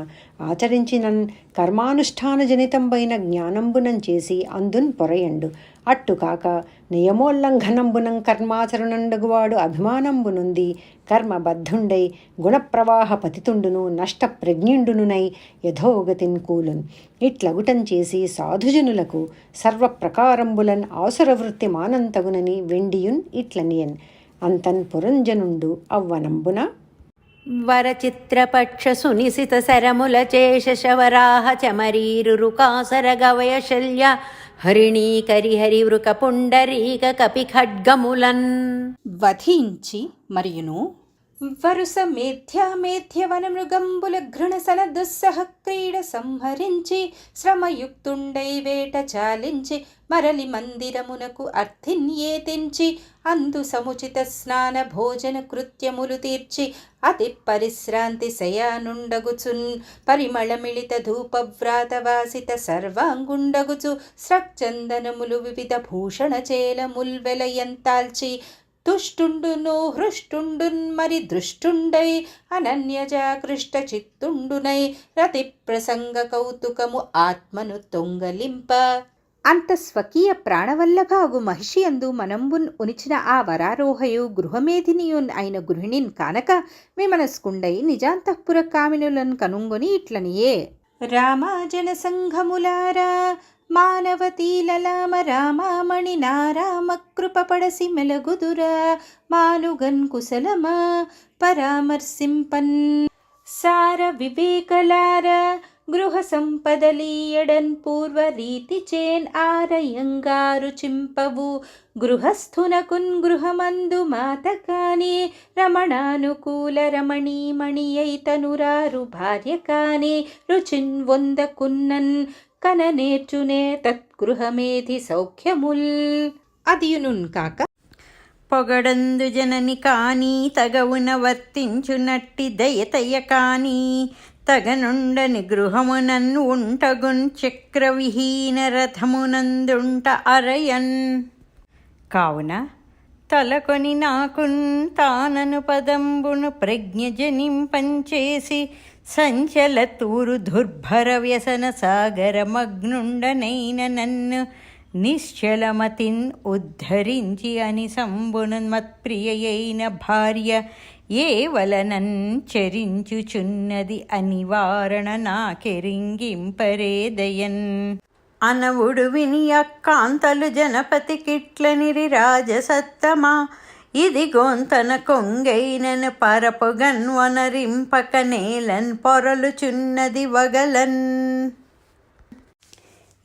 ఆచరించినన్ కర్మానుష్ఠానజనితంబైన జ్ఞానంబునం చేసి అందున్ పొరయండు. అట్టుకాక నియమోల్లంఘనంబునం కర్మాచరణండగువాడు అభిమానంబునుంది కర్మబద్ధుండై గుణప్రవాహ పతితుండును నష్టప్రజ్ఞుండునునై యథోగతిన్ కూలున్. ఇట్లగుటం చేసి సాధుజనులకు సర్వప్రకారంబులన్ ఆసురవృత్తి మానంతగునని వెండియున్ ఇట్లనియన్. అంతన్ పురంజనుండు అవ్వనంబున వరచిత్రపక్ష సునిశిత శరముల చేశవరాహ చమరీరు కాసర గవయ శల్య హరిణీకరిహరి వృక పుండరీక కపి ఖడ్గములన్ వధించి మరియును వరుస మేధ్యవన మృగంబుల ఘృణసన దుస్సహ క్రీడ సంహరించి శ్రమయుక్తుండై వేట చాలించి మరలి మందిరమునకు అర్థిన్యేతించి అందు సముచిత స్నాన భోజన కృత్యములు తీర్చి అతి పరిశ్రాంతి శయానుండగుచున్ పరిమళమిళిత ధూపవ్రాతవాసిత సర్వాంగుండగుచు స్రక్చందనములు వివిధ భూషణ చేలముల్ వెలయంతాల్చి తుష్టుండును హృష్టుండున్ మరి దృష్టుండై అనన్యజాకృష్ట చిత్తుండునై రతి ప్రసంగ కౌతుకము ఆత్మను తొంగలింప అంత స్వకీయ ప్రాణవల్లభాగు మహిషి అందు మనంబున్ ఉనిచిన ఆ వరారోహయు గృహమేధినియున్ అయిన గృహిణిన్ కానక విమనస్కుండై నిజాంతఃపుర కామినులను కనుంగొని ఇట్లనియే రామాజన సంఘములారా మానవతీలలామ రామామణి నారామ కృపపడసి మెలగుదురా మానుగన్ కుశలమా పరామర్శింపన్ సార వివేకలార గృహ సంపదలీయడన్ పూర్వ రీతి చేన్ ఆరయంగారు చింపవు గృహస్థునకున్ గృహమందు మాత కాని రమణానుకూల రమణీమణియై తనురారు భార్య కాని రుచిన్ వందకున్నన్ కన నేర్చునే తత్గృహమేధి సౌఖ్యముల్ అదియునున్ కాక పొగడందు జనని కాని తగవున వర్తించునట్టి దయతయ కాని తగనుండని గృహమునన్ ఉంటగున్ చక్రవిహీన రథమునందుంట అరయన్ కావున తలకొని నాకున్ తానను పదంబును ప్రజ్ఞ జనింపంచేసి సంచల తూరు దుర్భర వ్యసన సాగర మగ్నుండనైన నన్ను నిశ్చలమతిన్ ఉద్ధరించి అని సంబును మత్ప్రియయైన భార్య ఏ వలనన్ చరించుచున్నది అనివారణ నాకెరింగింపరేదయన్ అనవుడు విని అక్కాంతలు జనపతి కిట్లనిరి రాజసత్తమా ఇది గొంతన కొంగైనను పరపుగన్ వనరింపక నేలన్ పొరలుచున్నది వగలన్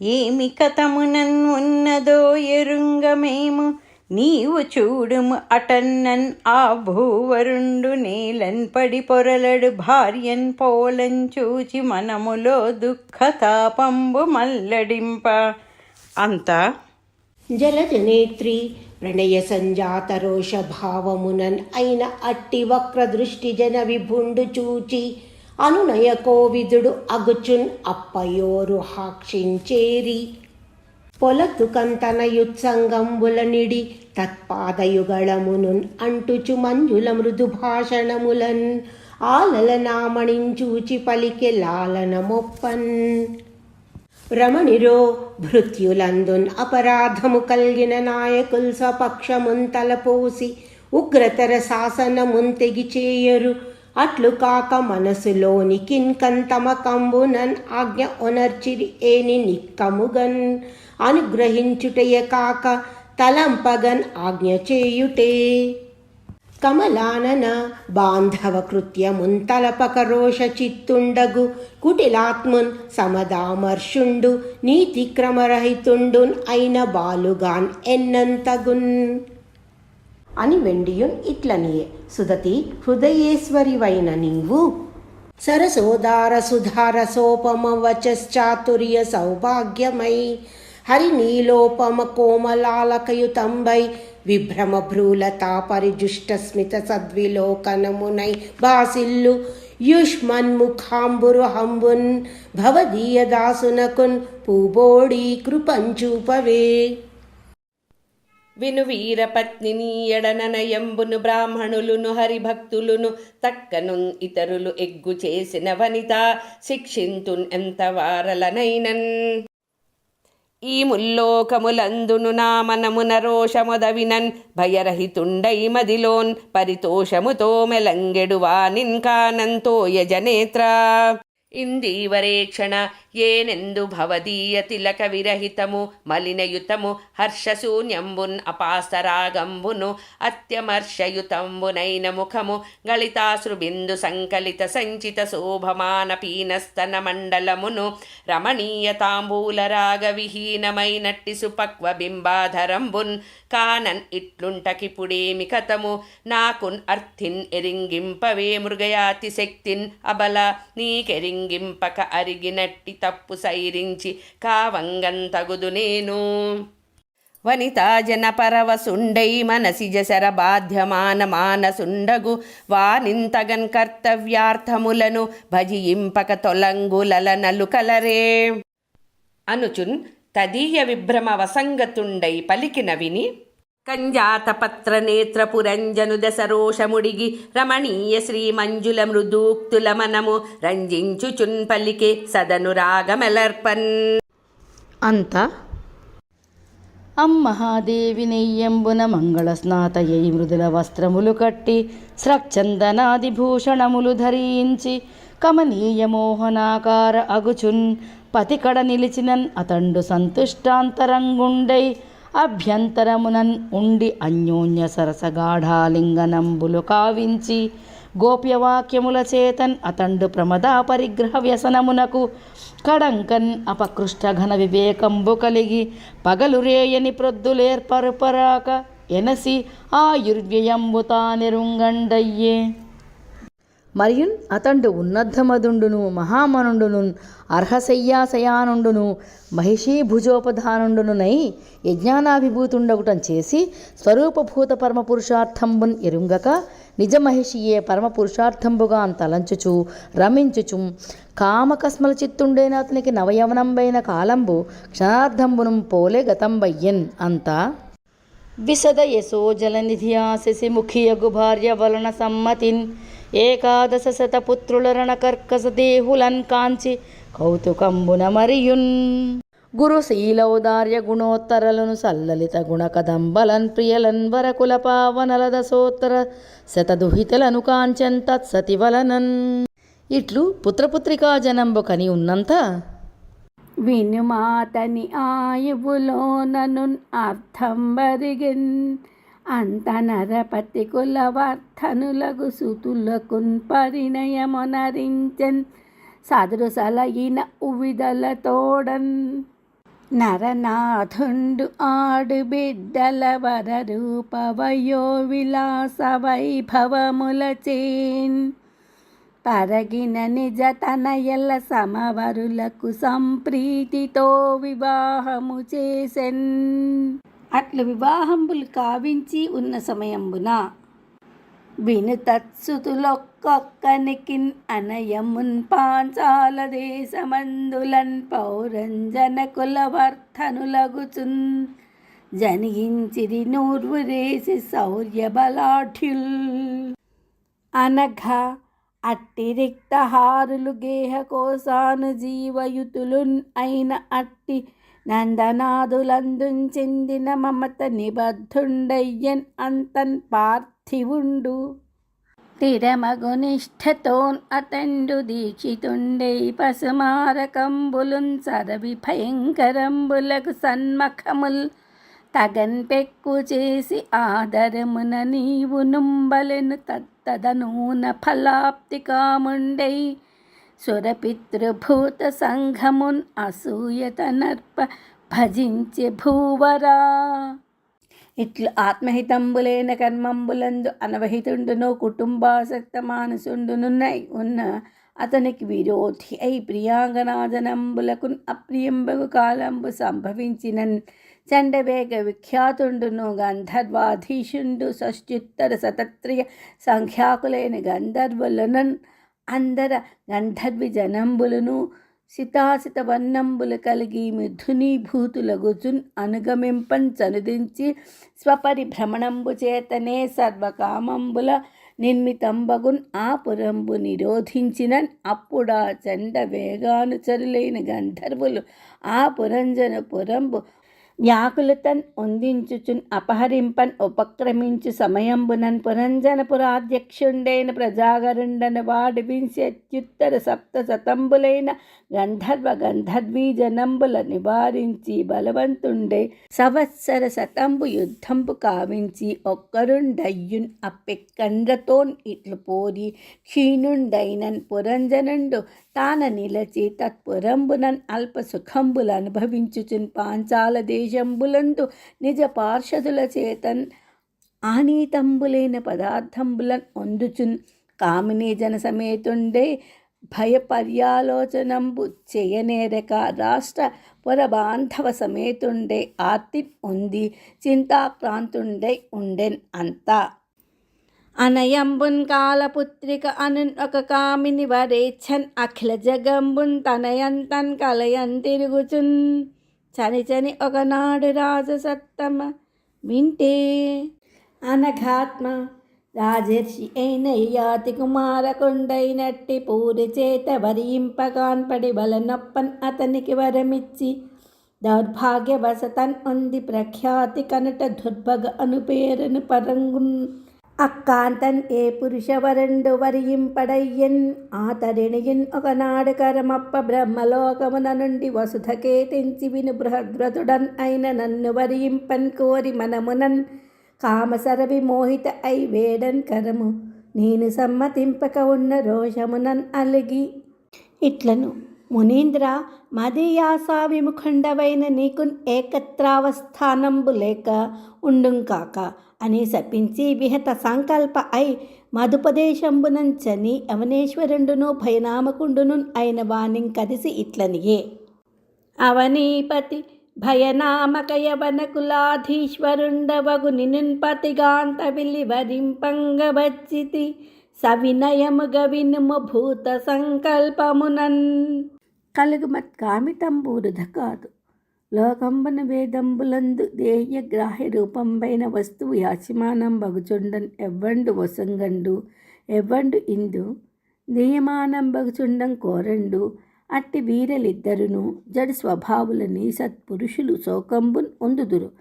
ఏమి కథమునన్ ఉన్నదో ఎరుంగమేము నీవు చూడుము అటన్నన్ ఆ భూవరుండు నేలన్ పడి పొరలడు భార్యన్ పోలం చూచి మనములో దుఃఖతాపంబు మల్లడింప అంతా జలజనేత్రి ప్రణయ సంజాత రోష భావమునన్ అయిన అట్టి వక్ర దృష్టి జన విభుండు చూచి అనునయ కోవిదుడు అగుచున్ అప్పయోరు హాక్షించేరి పొలతు కంతనయుత్సంగంబుల నిడి తత్పాదయుగళమునున్ అంటుచు మంజుల మృదు భాషణములన్ ఆలల నామణించూచి పలికె లాలన మొప్పన్ రమణిరో భృత్యులందున్ అపరాధము కల్గిన నాయకుల్ స్వపక్షమున్ తలపోసి ఉగ్రతర శాసనమున్ తెగి చేయరు అట్లు కాక మనసులోని కిన్కంతమ కంబునన్ ఆజ్ఞ ఒనర్చిరి ఏని నిక్కముగన్ అనుగ్రహించుటయ కాక తలంపగన్ ఆజ్ఞ చేయుటే కమలానన బాంధవ కృత్యమున్ తలపక రోష చిత్తుండగు కుటిలాత్మున్ సమదామర్షుండు నీతి క్రమరహితుండున్ అయిన బాలుగాన్ ఎన్నంతగున్ అని వెండియున్ ఇట్లనియే సుదతి హృదయేశ్వరివైన నీవు సరసోదార సుధార సోపమ వచశ్చాతుర్య సౌభాగ్యమై హరి నీలోపమ కోమలాలకయుతంబై విభ్రమ భ్రూలతా పరిజుష్ట స్మిత సద్విలోకనమునై బాసిల్లు యుష్మన్ముఖాంబురు హంబున్ భవదీయ దాసునకున్ పూబోడి కృపంచూపవే విను వీరపత్నిని ఎడననయంబును బ్రాహ్మణులును హరిభక్తులును తక్కను ఇతరులు ఎగ్గు చేసిన వనిత శిక్షింతున్ ఎంత వారలనైనన్ ఈ ముల్లోకములందును నా మనమున రోషముదవినన్ భయరహితుండై మదిలోన్ పరితోషముతో మెలంగెడు వానిన్ కానంతో యజనేత్ర ఇందీవరేక్షణ ఏనెందు భవదీయ తిలక విరహితము మలినయుతము హర్షశూన్యంబున్ అపాస్తరాగంబును అత్యమర్షయుతంబునైన ముఖము గళితాశ్రుబిందు సంకలిత సంచిత శోభమాన పీనస్తన మండలమును రమణీయతాంబూల రాగ విహీనమైనట్టి సుపక్వ బింబాధరంబున్ కానన్ ఇట్లుంటకిపుడేమి కథము నాకున్ అర్థిన్ ఎరింగింపవే మృగయాతి శక్తిన్ అబల నీకెరింగింపక అరిగినట్టి తప్పు సైరించి కావంగంతగుదు నేను వనితా జన పరవసుండై మనసిజ శర బాధ్యమాన మానసుండగు వానింతగన్ కర్తవ్యార్థములను భజింపక తొలంగులల నలుకలరే అనుచున్ తదీయ విభ్రమ వసంగతుండై పలికిన విని కంజాతపత్ర నేత్రపురంజను దశరోషముడిగి రమణీయ శ్రీ మంజుల మృదూక్తుల మనము రంజించుచున్ పలికే సదను రాగమెలర్పన్ అంత అమ్మహాదేవి నెయ్యంబున మంగళ స్నాతయై మృదుల వస్త్రములు కట్టి స్రక్చందనాది భూషణములు ధరించి కమనీయ మోహనాకార అగుచున్ పతికడ నిలిచినన్ అతండు సంతుష్టాంతరంగుండై అభ్యంతరమునన్ ఉండి అన్యోన్య సరసగాఢాలింగనంబులు కావించి గోప్యవాక్యముల చేతన్ అతండు ప్రమదా పరిగ్రహ వ్యసనమునకు కడంకన్ అపకృష్ట ఘన వివేకంబు కలిగి పగలు రేయని ప్రొద్దులేర్పరుపరాక ఎనసి ఆయుర్వ్యయంబు తానెరుంగండయ్యే మరియున్ అతండు ఉన్నద్ధమదుండును మహామనుండును అర్హశయ్యాశయానుండును మహిషీభుజోపధానుండునునై యజ్ఞానాభిభూతుండగుటం చేసి స్వరూపభూత పరమపురుషార్థంబున్ ఎరుంగక నిజమహిషియే పరమపురుషార్థంబుగా తలంచుచు రమించుచు కామకస్మల చిత్తుండైన అతనికి నవయవనంబైన కాలంబు క్షణార్థంబును పోలే గతంబయ్యన్ అంతా విశద యశో జలనిధి ఆశసి ముఖియగు భార్య వలన సమ్మతిన్ ఏకాదశ శతపుత్రుల రణకర్కస దేహులన్ కాంచి కౌతుకంబున మరియున్ గురుశీలౌదార్య గుణోత్తరలను సల్లలిత గుణకదంబలన్ ప్రియలన్ వరకుల పావనల దశోత్తర శతదుహితలను కాంచన్ తత్సతి వలనన్ ఇట్లు పుత్రపుత్రికా జనంబు కని ఉన్నంత వినుమాతని ఆయువులోనను అర్థం బరిగిన్ అంత నరపతి కులవర్ధనులగు సుతులకున్ పరిణయమునరించన్ సదృసలగిన ఉవిదలతోడన్ నరనాథుండు ఆడు బిడ్డల వర రూపవయో విలాస వైభవములచేన్ పరగిన నిజ తనయల సమవరులకు సంప్రీతితో వివాహము చేసెన్ అట్లు వివాహంబులు కావించి ఉన్న సమయంబున విను తత్సుతులొక్కొక్కనికిన్ అనయమున్ పాంచాల దేశమందులన్ పౌరంజన కులవర్ధనులగుచున్ జనించిరి నూర్వురేసి శౌర్య బలాఢ్యుల్ అనఘ అట్టి రిక్తహారులు గేహ కోసాను జీవయుతులున్ అయిన అట్టి నందనాదులందున్ చెందిన మమత నిబద్ధుండయ్యన్ అంతన్ పార్థివుండు తిరమగునిష్ఠతోన్ అతండు దీక్షితుండై పసుమారకంబులున్ సరవి భయంకరంబులకు సన్మఖముల్ తగన్ పెక్కు చేసి ఆదరమున నీవు నుంబలెను తత్తదనూన ఫలాప్తి కాముండై సురపితృభూత సంఘమున్ అసూయత నర్ప భజించి భూవరా. ఇట్లు ఆత్మహితంబులైన కర్మంబులందు అనవహితుండును కుటుంబాసక్త మానసుండునున్నై ఉన్న అతనికి విరోధి అయి ప్రియాంగనాజనంబులకు అప్రియంబగు కాలంబు సంభవించినన్ చండవేగ విఖ్యాతుండును గంధర్వాధీశుండు షష్ట్యుత్తర శతత్రియ సంఖ్యాకులైన గంధర్వులనన్ అందర గంధర్వి జనంబులను సితాసిత వర్ణంబులు కలిగి మిథునీభూతులగుచున్ అనుగమింపన్ చనుదించి స్వపరిభ్రమణంబు చేతనే సర్వకామంబుల నిర్మితంబగున్ ఆ పురంబు నిరోధించినన్ అప్పుడా చండ వేగానుచరులైన గంధర్వులు ఆ పురంబు వ్యాకులతన్ ఒందించుచున్ అపహరింపన్ ఉపక్రమించు సమయంబునన్ పురంజనపురాధ్యక్షుండైన ప్రజాగరుండన వాడి వింశత్యుత్తర సప్తశతంబులైన గంధర్వీ జనంబుల నివారించి బలవంతుండే సంవత్సర శతంబు యుద్ధంబు కావించి ఒక్కరుండయ్యున్ అప్పెక్కండ్రతోన్ ఇట్లు పోరి క్షీణుండైనన్ పురంజనుండు తాన నిలచి తత్పురంబునన్ అల్ప సుఖంబులు అనుభవించుచున్ పాంచాల దేశంబులందు నిజ పార్షదుల చేతన్ ఆనీతంబులైన పదార్థంబులన్ ఒందుచున్ కామినీ జన సమేతుండే భయపర్యాలోచనంబు చేయనేరక రాష్ట్ర పురబాంధవ సమేతుండే ఆర్తి ఉంది చింతాక్రాంతుండై ఉండెన్ అంతా అనయంబున్ కాలపుత్రిక అనున్ ఒక కామిని వరేచ్ఛన్ అఖిల జగంబున్ తనయంతన్ కలయన్ తిరుగుచున్ చని ఒకనాడు రాజసత్తమ వింటే అనఘాత్మ రాజర్షి అయిన యాతి కుమారకుండైనట్టి పూరి చేత వరింపగాన్పడి బలనొప్పన్ అతనికి వరమిచ్చి దౌర్భాగ్యవశతన్ ఉంది ప్రఖ్యాతి కనుట దుర్భగ అను పేరును పరంగున్ అక్కాంతన్ ఏ పురుషవరుండు వరియింపడయ్యన్ ఆతరిణియన్ ఒకనాడు కరమప్ప బ్రహ్మలోకమున నుండి వసుధకే తెంచి విను బృహద్రతుడన్ అయిన నన్ను వరియింపన్ కోరి మనమునన్ కామసరవి మోహిత అయి వేడన్ కరము నేను సమ్మతింపక ఉన్న రోషమునన్ అలిగి ఇట్లను మునీంద్ర మదీయాసా విముఖండవైన నీకున్ ఏకత్రావస్థానంబు లేక ఉండుంకాక అని శపించి విహత సంకల్ప అయి మధుపదేశంబునంచని యవనేశ్వరుండును భయనామకుండును అయిన వాణిం కదిసి ఇట్లనియే అవనీపతి భయనామక యవన కులాధీశ్వరుండవగు నినున్పతిగాంత విలి వరింపంగవచ్చితి సవినయముగ వినుము భూత సంకల్పమునన్ కలుగుమత్కామితంబూరుధ కాదు లోకంబన వేదంబులందు దేహ్య గ్రాహ్య రూపంపైన వస్తువు యాచమానం బగుచుండన్ ఎవ్వండు వసంగండు ఎవ్వండు ఇందు దేయమానం బగుచుండం కోరండు అట్టి వీరలిద్దరును జడు స్వభావులని సత్పురుషులు శోకంబున్ ఒందుదురు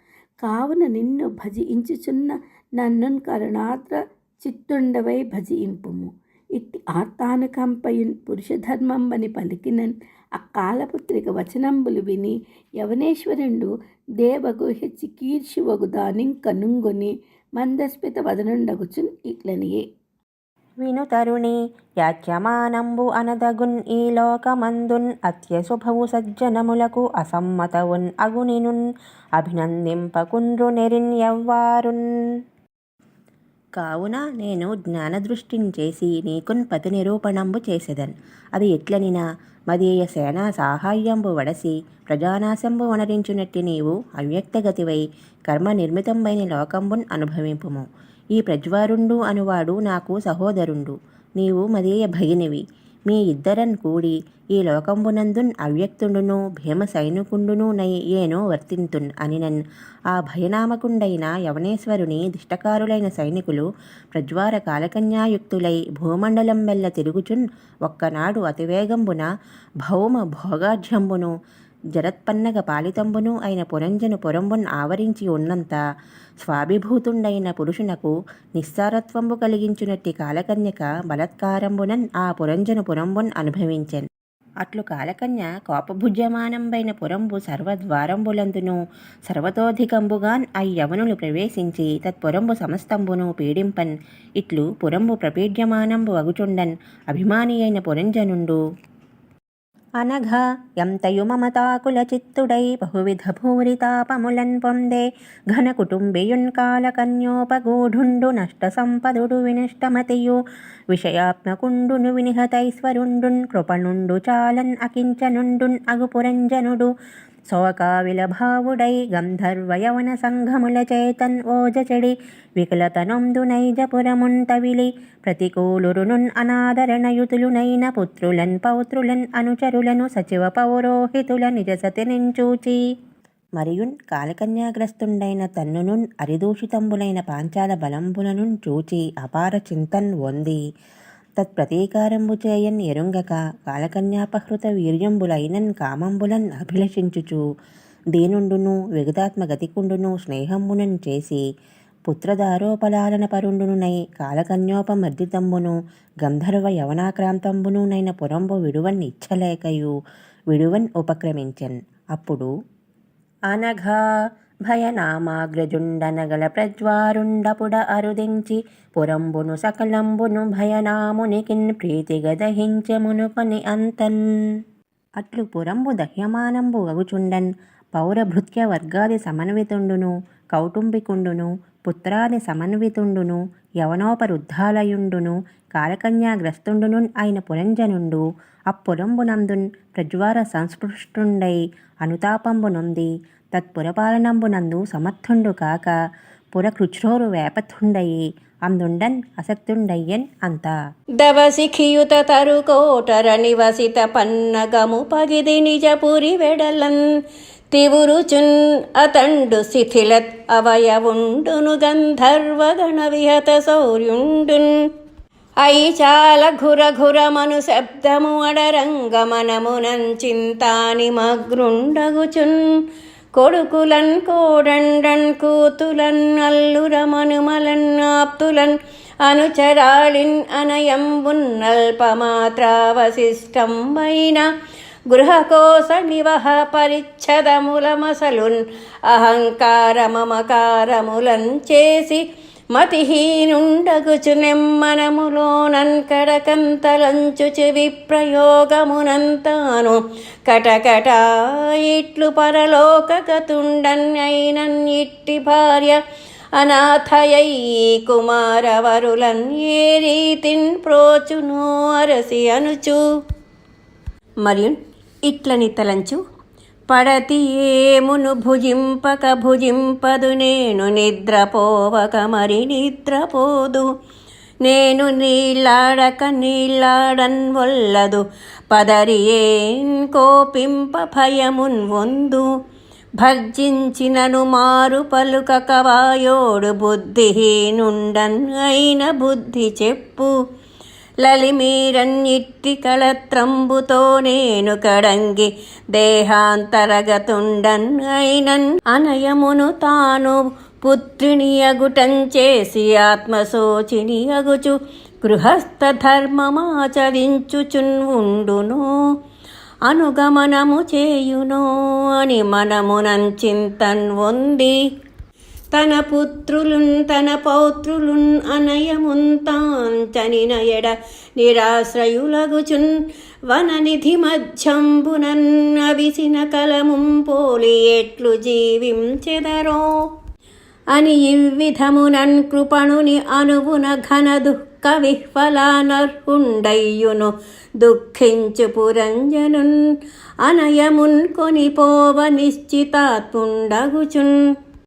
కావున నిన్ను భజించుచున్న నన్నున్ కరుణాత్ర చిత్తుండవై భజింపుము ఇట్టి ఆర్తానుకంపయున్ పురుషధర్మంబని పలికినన్ అక్కాలపుత్రిక వచనంబులు విని యవనేశ్వరుండు దేవగుహ్య చికీర్షువగు దానిం కనుంగొని మందస్మిత వదనుండగుచున్ ఇట్లనియే విను తరుణి యాచ్యమానంబు అనదగున్ ఈ లోకమందున్ అత్యశుభవు సజ్జనములకు అసమ్మతవున్ అగునినున్ అభినందింపకుండ్రు నెరిన్ యవ్వారున్ కావున నేను జ్ఞానదృష్టిని చేసి నీకున్ పతి నిరూపణంబు చేసేదన్ అది ఎట్లనినా మదీయ సేనా సాహాయ్యంబు వడసి ప్రజానాశంబు వనరించునట్టి నీవు అవ్యక్తగతివై కర్మ నిర్మితంబైన లోకంబున్ అనుభవింపుము. ఈ ప్రజ్వారుండు అనువాడు నాకు సహోదరుండు, నీవు మదీయ భగినివి. మీ ఇద్దరన్ కూడి ఈ లోకంబునందున్ అవ్యక్తుండును భీమ సైనికుండును నై ఏనో వర్తింతున్ అనినన్. ఆ భయనామకుండైన యవనేశ్వరుని దిష్టకారులైన సైనికులు ప్రజ్వార కాలకన్యాయుక్తులై భూమండలం వెల్ల తిరుగుచున్ ఒక్కనాడు అతివేగంబున భౌమ భోగాఢ్యంబును జరత్పన్నగ పాలితంబును అయిన పురంజను పురంబున్ ఆవరించి ఉన్నంత స్వాభిభూతుండైన పురుషునకు నిస్సారత్వంబు కలిగించునట్టి కాలకన్యక బలత్కారంబునన్ ఆ పురంజను పురంబున్ అనుభవించెన్. అట్లు కాలకన్య కోపభుజ్యమానంబైన పురంబు సర్వద్వారంబులందును సర్వతోధికంబుగాన్ అయ్యవనులు ప్రవేశించి తత్పురంబు సమస్తంబును పీడింపన్. ఇట్లు పురంబు ప్రపీడ్యమానంబు అగుచుండన్ అభిమాని అయిన పురంజనుండు అనఘా ఎంతయు మమతాకుల చిత్తుడై బహువిధ భూరితాపములన్ పొందే ఘన కుటుంబియున్ కాలకన్యోపగూఢుండు నష్ట సంపదుడు వినష్టమతియు విషయాత్మకుండును వినిహతైశ్వరుండున్ కృపణుండు చాలన్ అకించనుండున్ అగు పురంజనుడు శోకావిలభావుడై గంధర్వయవన సంఘముల చేతన్ ఓజచెడి వికలతనొందు నైజపురమున్ తవిలి ప్రతికూలురునున్ అనాదరణయుతులునైన పుత్రులన్ పౌత్రులన్ అనుచరులను సచివ పౌరోహితుల నిజసతినించూచి మరియున్ కాలకన్యాగ్రస్తుండైన తన్నునున్ అరిదూషితంబులైన పాంచాల బలంబులనున్ చూచి అపార చింతన్ పొంది తత్ప్రతీకారంబు చేయన్ ఎరుంగక కాలకన్యాపహృత వీర్యంబులైనన్ కామంబులన్ అభిలషించుచు దీనుండును విగతాత్మగతికుండును స్నేహంబునన్ చేసి పుత్రదారోపలాలన పరుండునునై కాలకన్యోపమర్దితంబును గంధర్వ యవనాక్రాంతంబును నైన పురంబు విడువన్ ఇచ్చలేకయు విడువన్ ఉపక్రమించెన్. అప్పుడు అనఘా భయనామాగ్రజుండనగల ప్రజ్వారుండపుడ అరుదించి పురంబును సకలంబును భయనామునికిన్ ప్రీతిగా దహించెమునుకొని అంతన్. అట్లు పురంబు దహ్యమానంబు అగుచుండన్ పౌరభృత్య వర్గాది సమన్వితుండును కౌటుంబికుండును పుత్రాది సమన్వితుండును యవనోపరుద్ధాలయుండును కాలకన్యాగ్రస్తుండును అయిన పురంజనుండు అప్పురంబునందున్ ప్రజ్వార సంస్పృష్టుండై అనుతాపంబు నొంది తత్పురపాలనంబునందు సమర్థుండు కాక పురకృచ్రోరు వేపథుండయి అందుండన్ అసక్తుండయ్యన్ అంతా. దవసిఖియుత తరుకోటర నివసిత పన్నగము పగిది నిజపురి వెడలన్ తివురుచున్ అతండు శిథిలత్ అవయవుండును గంధర్వగణ విహత శౌర్యుండున్ ఐచాల ఘుర ఘురమను శబ్దము అడరంగమనమునన్ చింతాని మగ్రుండగుచున్ కొడుకులన్ కోడండన్ కూతులన్ అల్లురమనుమలన్ ఆప్తులన్ అనుచరాళిన్ అనయంబున్ అల్పమాత్రావశిష్టంబైన గృహకోశ నివహ పరిచ్ఛదములమసలున్ అహంకార మమకారములన్ చేసి మతిహీనుండగుచు నెమ్మనములోనన్ కడకంతలంచుచు విప్రయోగమునంతాను కటకట ఇట్లు పరలోకగతుండన్ అయినన్ ఇట్టి భార్య అనాథయై కుమారవరులన్ ఏ రీతిన్ ప్రోచును అరసి అనుచు. మరియు ఇట్లని తలంచు పడతి ఏమును భుజింపక భుజింపదు నేను నిద్రపోవక మరి నిద్రపోదు నేను నీళ్ళాడక నీళ్ళాడన్ వల్లదు పదరి ఏన్ కోపింప భయమున్ వందు భర్జించినను మారు పలుకక వాయోడు బుద్ధిహీనుండన్ అయిన బుద్ధి చెప్పు లలిమీరన్నిట్టి కళత్రంబుతో నేను కడంగి దేహాంతరగతుండన్ అయినన్ అనయమును తాను పుత్రిని అగుటం చేసి ఆత్మశోచిని అగుచు గృహస్థ ధర్మమాచరించుచున్ ఉండును అనుగమనము చేయును అని మనమునంచింతన్ వంది తన పుత్రులున్ తన పౌత్రులున్ అనయముంతాంచని నయడ నిరాశ్రయులగుచున్ వననిధి మధ్యంబునన్ అవిసిన కలముం పోలి ఎట్లు జీవించెదరో అని ఇవ్విధమునన్ కృపణుని అనువున ఘన దుఃఖ దుఃఖ విహ్వలానర్హుండయ్యును దుఃఖించు పురంజనున్ అనయమున్ కొనిపోవ నిశ్చితాత్ముండగుచున్